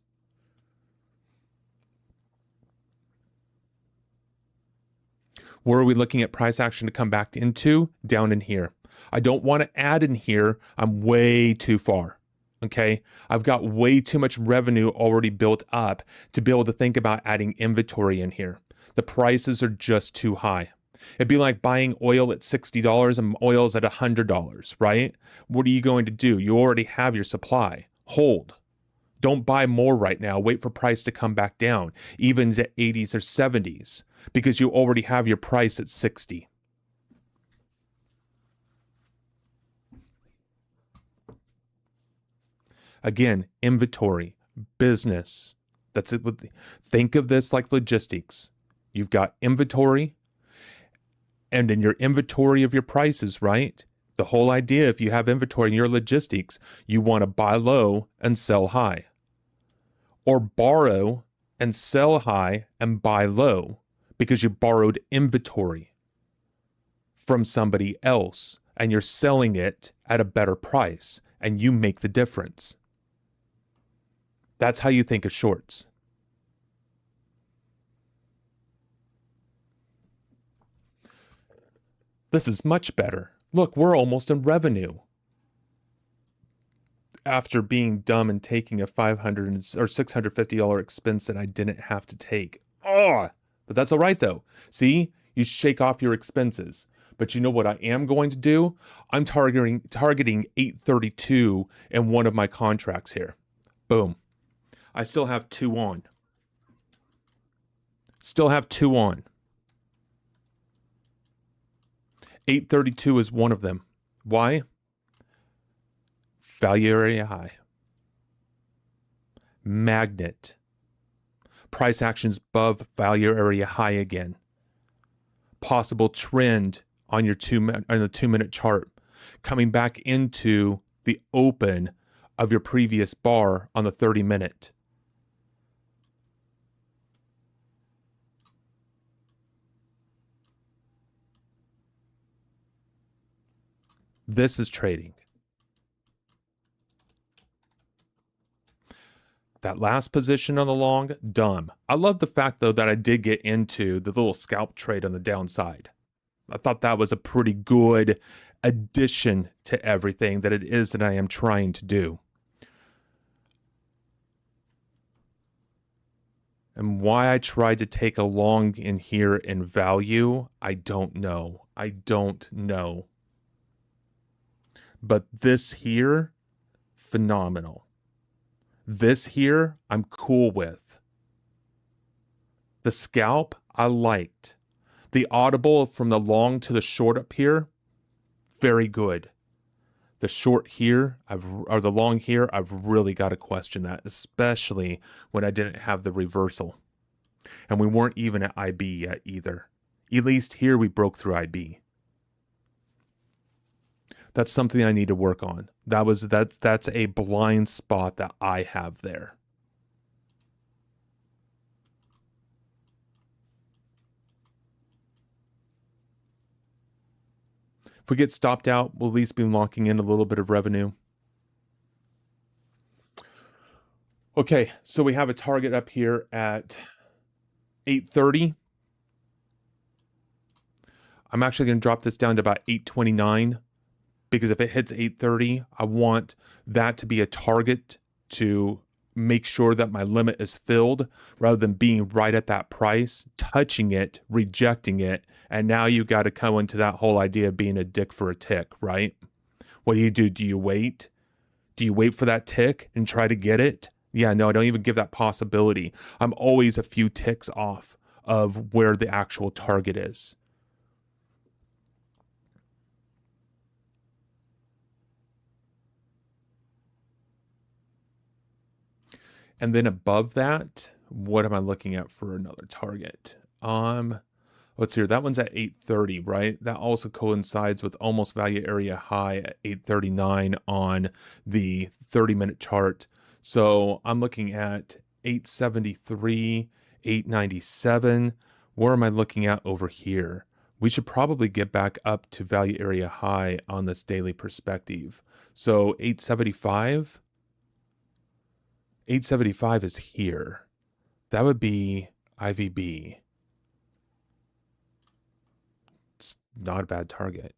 Where are we looking at price action to come back into? Down in here. I don't want to add in here. I'm way too far. Okay. I've got way too much revenue already built up to be able to think about adding inventory in here. The prices are just too high. It'd be like buying oil at $60 and oil's at $100, right? What are you going to do? You already have your supply. Hold. Don't buy more right now. Wait for price to come back down, even to 80s or 70s, because you already have your price at 60. Again, inventory, business. That's it. Think of this like logistics. You've got inventory, and in your inventory of your prices, right? The whole idea, if you have inventory in your logistics, you want to buy low and sell high. Or borrow and sell high and buy low because you borrowed inventory from somebody else and you're selling it at a better price and you make the difference. That's how you think of shorts. This is much better. Look, we're almost in revenue. After being dumb and taking a $500 or $650 expense that I didn't have to take. Oh, but that's all right though. See, you shake off your expenses. But you know what I am going to do? I'm targeting 832 in one of my contracts here. Boom. I still have two on. Still have two on. 832 is one of them. Why? Value area high. Magnet. Price actions above value area high again. Possible trend on your 2-minute chart. Coming back into the open of your previous bar on the 30-minute. This is trading. That last position on the long, dumb. I love the fact, though, that I did get into the little scalp trade on the downside. I thought that was a pretty good addition to everything that it is that I am trying to do. And why I tried to take a long in here in value, I don't know. I don't know. But this here, phenomenal. This here, I'm cool with. The scalp, I liked. The audible from the long to the short up here, very good. The short here, or the long here, I've really got to question that, especially when I didn't have the reversal. And we weren't even at IB yet either. At least here we broke through IB. That's something I need to work on. That's a blind spot that I have there. If we get stopped out, we'll at least be locking in a little bit of revenue. Okay, so we have a target up here at 830. I'm actually going to drop this down to about 829. because if it hits 830, I want that to be a target to make sure that my limit is filled rather than being right at that price, touching it, rejecting it. And now you got to come into that whole idea of being a dick for a tick, right? What do you do? Do you wait? Do you wait for that tick and try to get it? Yeah, no, I don't even give that possibility. I'm always a few ticks off of where the actual target is. And then above that, what am I looking at for another target? Let's see here. That one's at 830, right? That also coincides with almost value area high at 839 on the 30-minute chart. So I'm looking at 873, 897. Where am I looking at over here? We should probably get back up to value area high on this daily perspective. So 875. 875 is here. That would be IVB. It's not a bad target.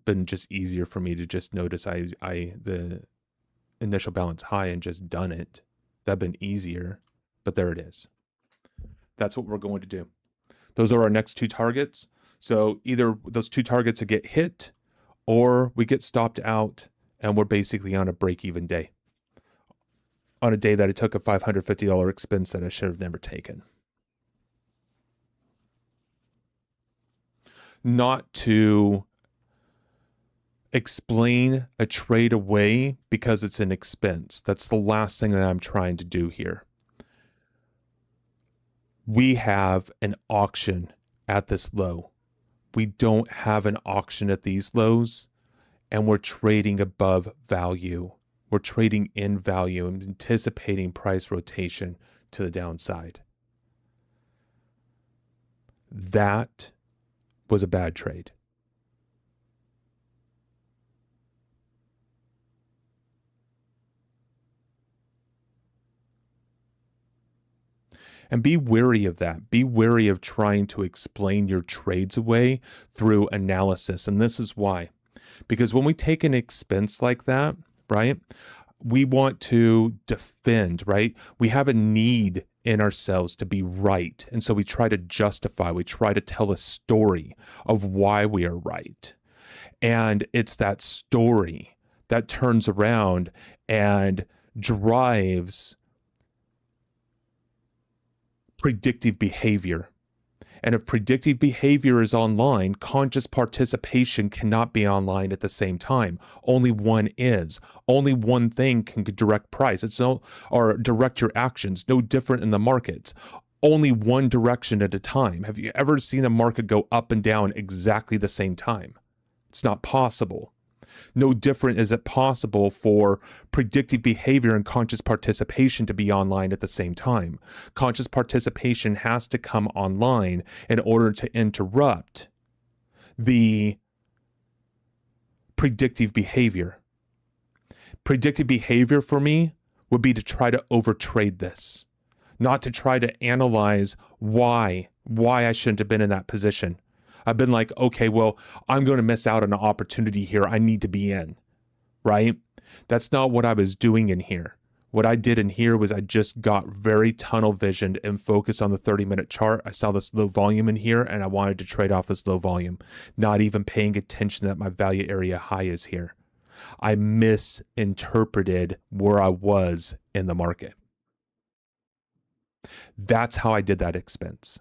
Been just easier for me to just notice the initial balance high and just done it. That'd been easier, but there it is. That's what we're going to do. Those are our next two targets. So either those two targets will get hit or we get stopped out and we're basically on a break-even day. On a day that I took a $550 expense that I should have never taken. Not to explain a trade away because it's an expense. That's the last thing that I'm trying to do here. We have an auction at this low. We don't have an auction at these lows, and we're trading above value. We're trading in value and anticipating price rotation to the downside. That was a bad trade. And be wary of that. Be wary of trying to explain your trades away through analysis. And this is why. Because when we take an expense like that, right, we want to defend, right? We have a need in ourselves to be right. And so we try to justify, we try to tell a story of why we are right. And it's that story that turns around and drives predictive behavior. And if predictive behavior is online, conscious participation cannot be online at the same time. Only one is. Only one thing can direct price. Or direct your actions. No different in the markets. Only one direction at a time. Have you ever seen a market go up and down exactly the same time? It's not possible. No different is it possible for predictive behavior and conscious participation to be online at the same time. Conscious participation has to come online in order to interrupt the predictive behavior. Predictive behavior for me would be to try to overtrade this, not to try to analyze why I shouldn't have been in that position. I've been like, okay, well, I'm going to miss out on an opportunity here. I need to be in, right? That's not what I was doing in here. What I did in here was I just got very tunnel visioned and focused on the 30-minute chart. I saw this low volume in here and I wanted to trade off this low volume, not even paying attention that my value area high is here. I misinterpreted where I was in the market. That's how I did that expense.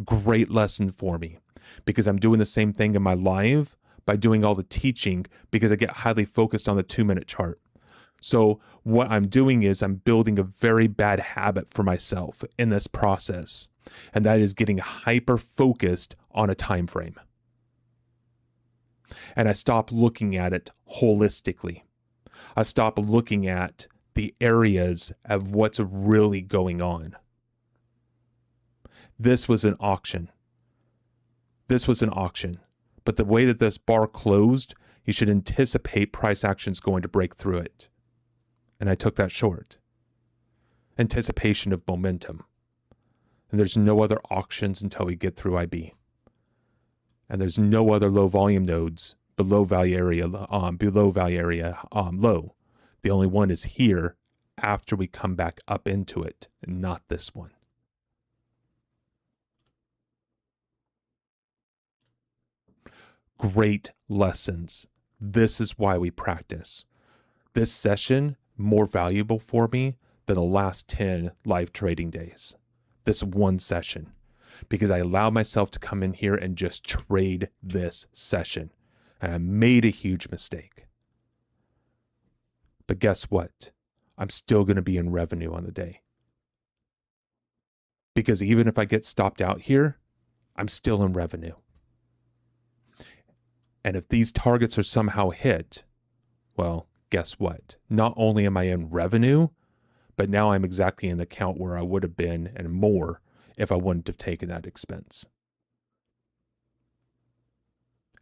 Great lesson for me. Because I'm doing the same thing in my live by doing all the teaching because I get highly focused on the 2-minute chart. So what I'm doing is I'm building a very bad habit for myself in this process. And that is getting hyper focused on a time frame. And I stop looking at it holistically. I stop looking at the areas of what's really going on. This was an auction. But the way that this bar closed, you should anticipate price actions going to break through it. And I took that short. Anticipation of momentum. And there's no other auctions until we get through IB. And there's no other low volume nodes below value area low. The only one is here after we come back up into it, not this one. Great lessons. This is why we practice. This session more valuable for me than the last 10 live trading days. This one session, because I allowed myself to come in here and just trade this session. And I made a huge mistake. But guess what? I'm still going to be in revenue on the day. Because even if I get stopped out here, I'm still in revenue. And if these targets are somehow hit, well, guess what? Not only am I in revenue, but now I'm exactly in the count where I would have been and more if I wouldn't have taken that expense.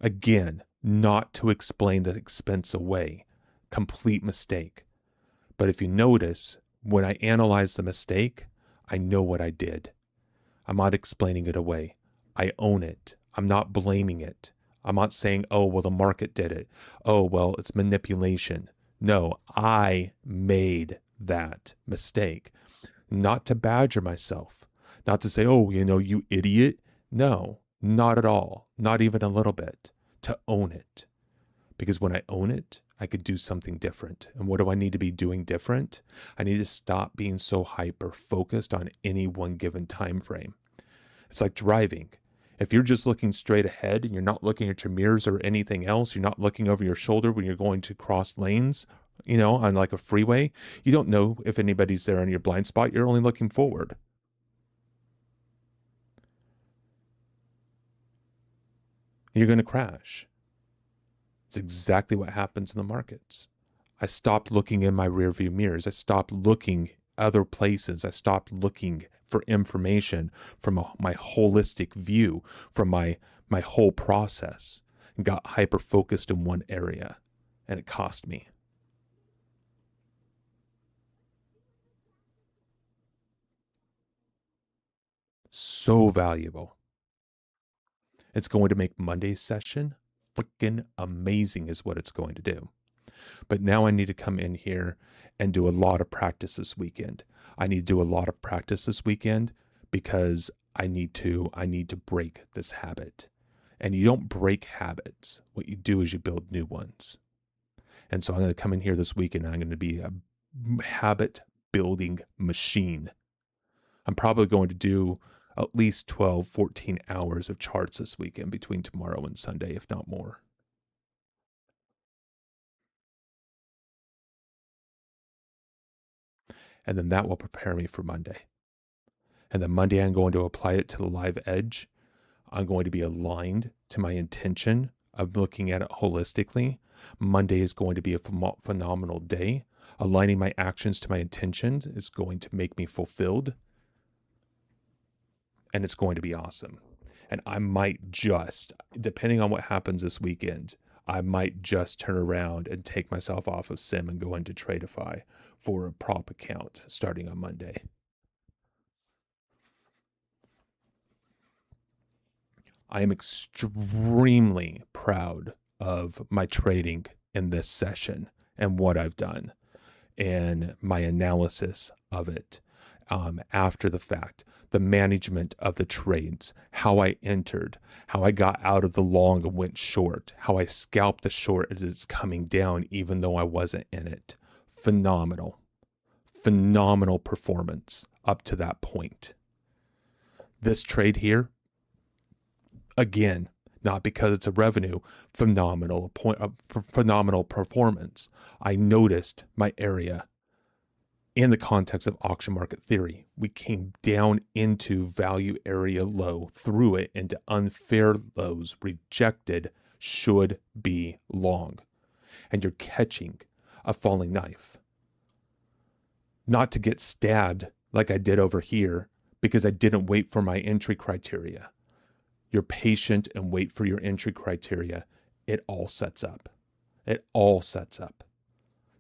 Again, not to explain the expense away. Complete mistake. But if you notice, when I analyze the mistake, I know what I did. I'm not explaining it away. I own it. I'm not blaming it. I'm not saying, oh, well, the market did it. Oh, well, it's manipulation. No, I made that mistake. Not to badger myself. Not to say, oh, you idiot. No, not at all. Not even a little bit. To own it. Because when I own it, I could do something different. And what do I need to be doing different? I need to stop being so hyper focused on any one given time frame. It's like driving. If you're just looking straight ahead and you're not looking at your mirrors or anything else, you're not looking over your shoulder when you're going to cross lanes, on like a freeway, you don't know if anybody's there in your blind spot. You're only looking forward. You're going to crash. It's exactly what happens in the markets. I stopped looking in my rearview mirrors. I stopped looking other places. I stopped looking for information from my holistic view, from my whole process, and got hyper focused in one area, and it cost me. So valuable. It's going to make Monday's session freaking amazing is what it's going to do. But now I need to come in here and do a lot of practice this weekend. I need to do a lot of practice this weekend because I need to break this habit. And you don't break habits. What you do is you build new ones. And so I'm going to come in here this weekend and I'm going to be a habit building machine. I'm probably going to do at least 12, 14 hours of charts this weekend between tomorrow and Sunday, if not more. And then that will prepare me for Monday. And then Monday, I'm going to apply it to the live edge. I'm going to be aligned to my intention of looking at it holistically. Monday is going to be a phenomenal day. Aligning my actions to my intentions is going to make me fulfilled. And it's going to be awesome. And I might just, depending on what happens this weekend, I might just turn around and take myself off of Sim and go into Tradeify for a prop account starting on Monday. I am extremely proud of my trading in this session and what I've done and my analysis of it after the fact, the management of the trades, how I entered, how I got out of the long and went short, how I scalped the short as it's coming down even though I wasn't in it. Phenomenal performance up to that point. This trade here, again, not because it's a revenue, phenomenal performance. I noticed my area in the context of auction market theory. We came down into value area low, through it into unfair lows, rejected, should be long. And you're catching a falling knife. Not to get stabbed like I did over here because I didn't wait for my entry criteria. You're patient and wait for your entry criteria. It all sets up. It all sets up.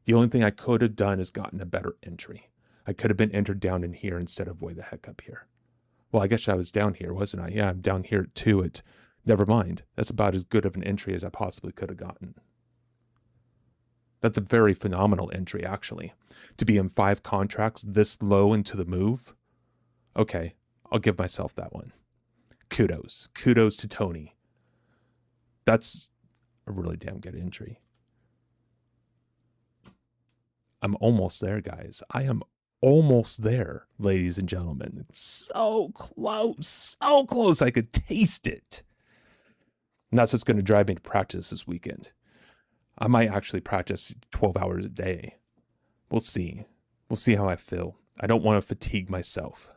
The only thing I could have done is gotten a better entry. I could have been entered down in here instead of way the heck up here. Well, I guess I was down here, wasn't I? Yeah, I'm down here too at Never mind. That's about as good of an entry as I possibly could have gotten. That's a very phenomenal entry, actually. To be in 5 contracts this low into the move. Okay, I'll give myself that one. Kudos. Kudos to Tony. That's a really damn good entry. I'm almost there, guys. I am almost there, ladies and gentlemen. So close. So close. I could taste it. And that's what's going to drive me to practice this weekend. I might actually practice 12 hours a day. We'll see. We'll see how I feel. I don't want to fatigue myself.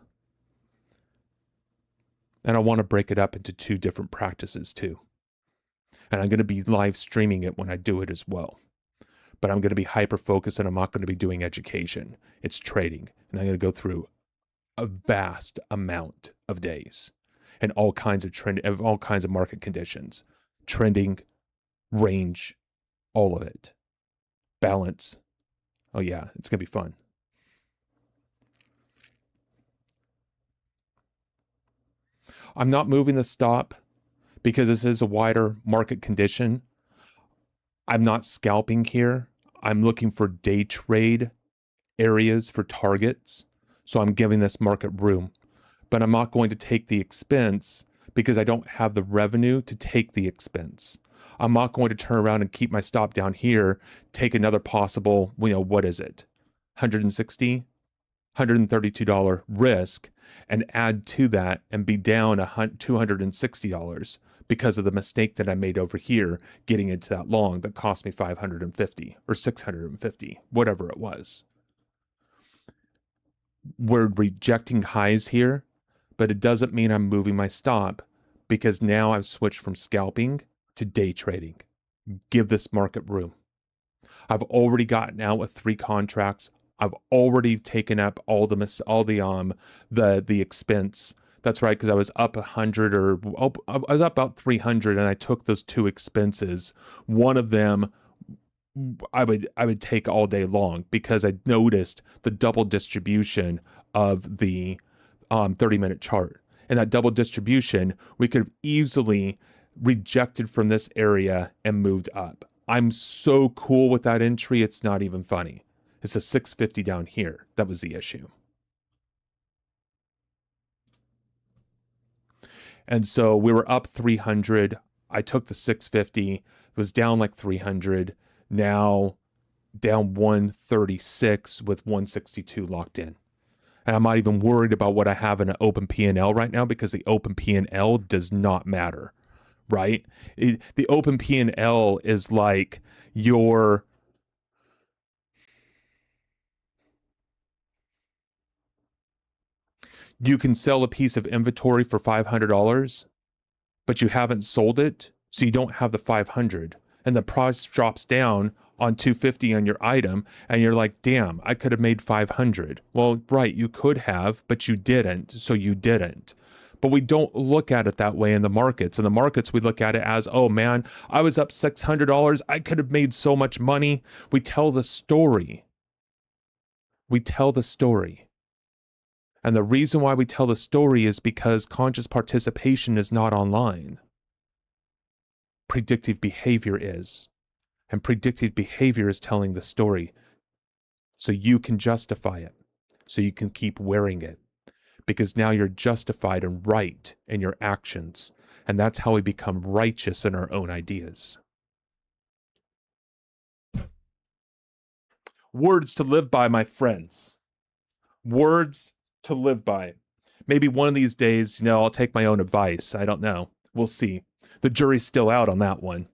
And I want to break it up into 2 different practices too. And I'm going to be live streaming it when I do it as well. But I'm going to be hyper focused, and I'm not going to be doing education. It's trading. And I'm going to go through a vast amount of days and all kinds of market conditions, trending, range, all of it. Balance. Oh yeah, it's going to be fun. I'm not moving the stop because this is a wider market condition. I'm not scalping here. I'm looking for day trade areas for targets. So I'm giving this market room, but I'm not going to take the expense because I don't have the revenue to take the expense. I'm not going to turn around and keep my stop down here, take another possible, what is it? $160, $132 risk, and add to that and be down $260 because of the mistake that I made over here getting into that long that cost me $550 or $650, whatever it was. We're rejecting highs here, but it doesn't mean I'm moving my stop because now I've switched from scalping to day trading. Give this market room. I've already gotten out with 3 contracts. I've already taken up all the expense. That's right, because I was up 100 I was up about 300, and I took those 2 expenses. One of them I would take all day long because I noticed the double distribution of the 30-minute chart. And that double distribution, we could have easily rejected from this area and moved up. I'm so cool with that entry, it's not even funny. It's a 650 down here. That was the issue. And so we were up 300. I took the 650. It was down like 300. Now down 136 with 162 locked in. And I'm not even worried about what I have in an open P&L right now because the open P&L does not matter, right? The open P&L is like your... You can sell a piece of inventory for $500, but you haven't sold it, so you don't have the 500, and the price drops down on 250 on your item, and you're like, damn, I could have made 500. Well, right, you could have, but you didn't, so you didn't. But we don't look at it that way in the markets. In the markets, we look at it as, oh man, I was up $600. I could have made so much money. We tell the story. We tell the story. And the reason why we tell the story is because conscious participation is not online. Predictive behavior is. And predictive behavior is telling the story. So you can justify it. So you can keep wearing it. Because now you're justified and right in your actions. And that's how we become righteous in our own ideas. Words to live by, my friends. Words to live by. Maybe one of these days, I'll take my own advice. I don't know. We'll see. The jury's still out on that one.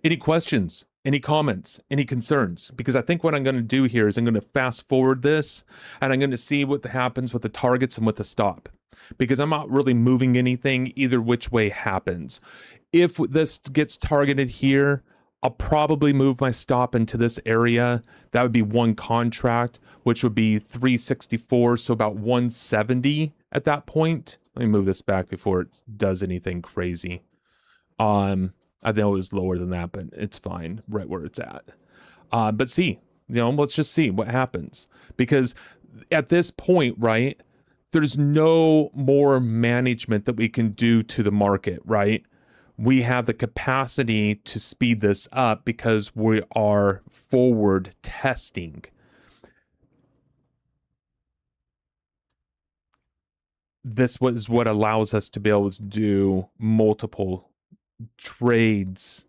Any questions? Any comments? Any concerns? Because I think what I'm going to do here is I'm going to fast forward this and I'm going to see what happens with the targets and with the stop. Because I'm not really moving anything either which way happens. If this gets targeted here, I'll probably move my stop into this area. That would be 1 contract, which would be 364, so about 170 at that point. Let me move this back before it does anything crazy. I know it was lower than that, but it's fine right where it's at. But see, let's just see what happens, because at this point, right, there's no more management that we can do to the market, right? We have the capacity to speed this up because we are forward testing. This was what allows us to be able to do multiple trades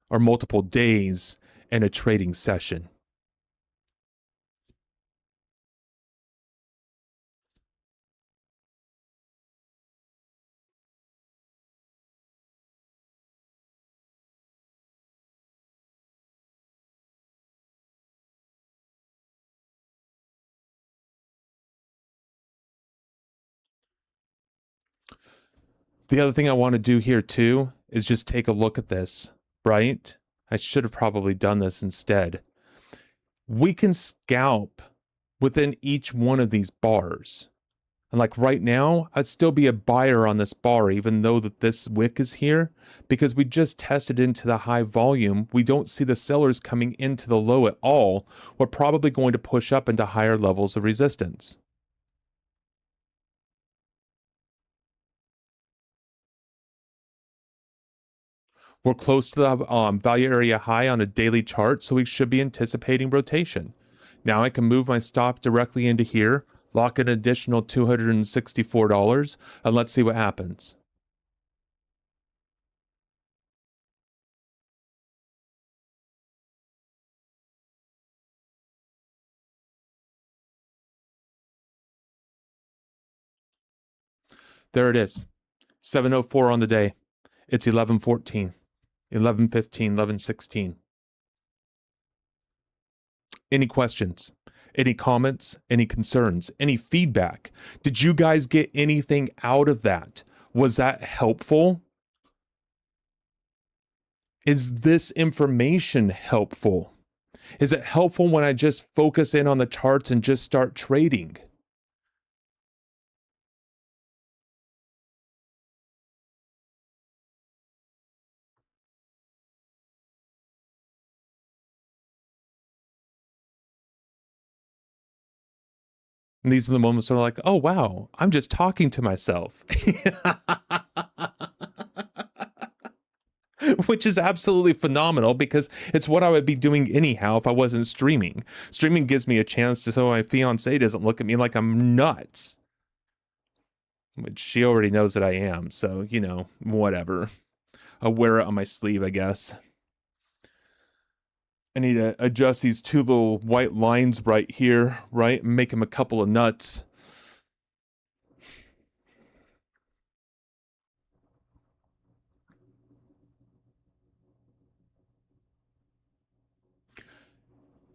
or multiple days in a trading session. The other thing I want to do here too is just take a look at this, right? I should have probably done this instead. We can scalp within each one of these bars. And like right now, I'd still be a buyer on this bar, even though that this wick is here, because we just tested into the high volume. We don't see the sellers coming into the low at all. We're probably going to push up into higher levels of resistance. We're close to the value area high on a daily chart, so we should be anticipating rotation. Now I can move my stop directly into here, lock an additional $264, and let's see what happens. There it is. 7:04 on the day. It's 11:14, 11:15, 11:16. Any questions? Any comments? Any concerns? Any feedback? Did you guys get anything out of that? Was that helpful? Is this information helpful? Is it helpful when I just focus in on the charts and just start trading? And these are the moments where I'm like, oh, wow, I'm just talking to myself. Which is absolutely phenomenal because it's what I would be doing anyhow if I wasn't streaming. Streaming gives me a chance to, so my fiance doesn't look at me like I'm nuts. Which she already knows that I am, so, whatever. I'll wear it on my sleeve, I guess. I need to adjust these two little white lines right here, right? Make them a couple of nuts.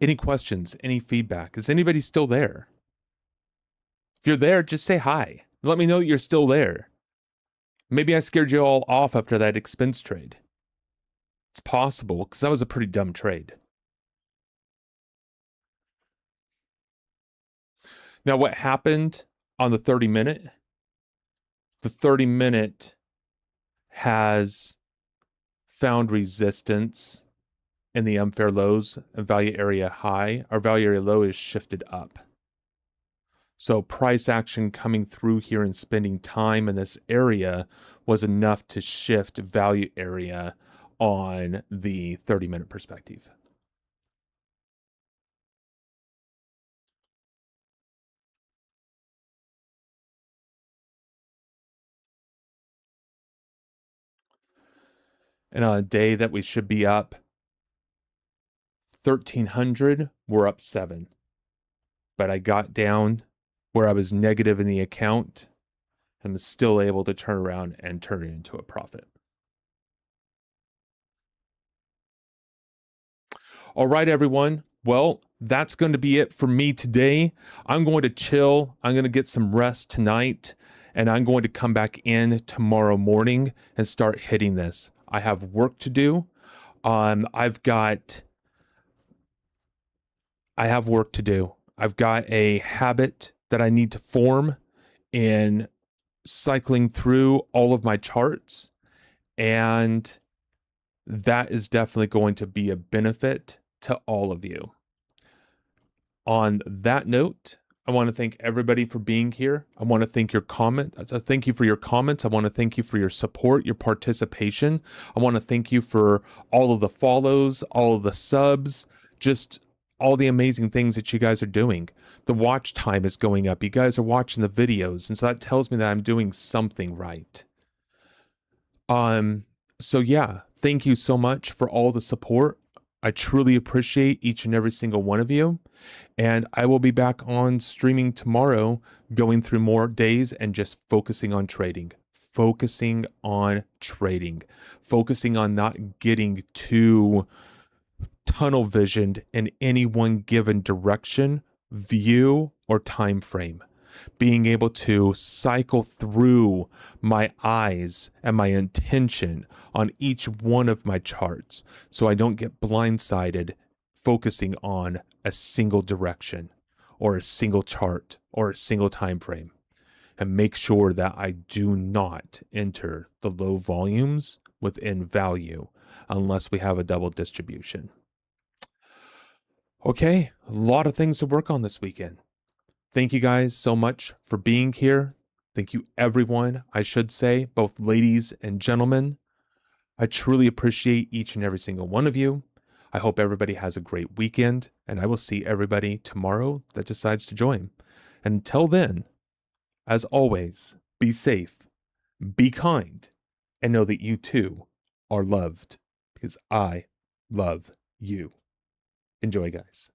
Any questions? Any feedback? Is anybody still there? If you're there, just say hi. Let me know you're still there. Maybe I scared you all off after that expense trade. It's possible, because that was a pretty dumb trade. Now, what happened on the 30-minute? The 30-minute has found resistance in the unfair lows and value area high. Our value area low is shifted up. So price action coming through here and spending time in this area was enough to shift value area on the 30-minute perspective. And on a day that we should be up 1,300, we're up 7. But I got down where I was negative in the account and was still able to turn around and turn it into a profit. All right, everyone. Well, that's going to be it for me today. I'm going to chill. I'm going to get some rest tonight, and I'm going to come back in tomorrow morning and start hitting this. I have work to do. I have work to do. I've got a habit that I need to form in cycling through all of my charts, and that is definitely going to be a benefit to all of you. On that note, I want to thank everybody for being here. I want to thank thank you for your comments. I want to thank you for your support, your participation. I want to thank you for all of the follows, all of the subs, just all the amazing things that you guys are doing. The watch time is going up. You guys are watching the videos, and so that tells me that I'm doing something right. So yeah, thank you so much for all the support. I truly appreciate each and every single one of you. And I will be back on streaming tomorrow, going through more days and just focusing on trading, focusing on not getting too tunnel visioned in any one given direction, view, or time frame. Being able to cycle through my eyes and my intention on each one of my charts so I don't get blindsided focusing on a single direction or a single chart or a single time frame, and make sure that I do not enter the low volumes within value unless we have a double distribution. Okay, a lot of things to work on this weekend. Thank you guys so much for being here. Thank you, everyone, I should say, both ladies and gentlemen. I truly appreciate each and every single one of you. I hope everybody has a great weekend, and I will see everybody tomorrow that decides to join. Until then, as always, be safe, be kind, and know that you too are loved because I love you. Enjoy, guys.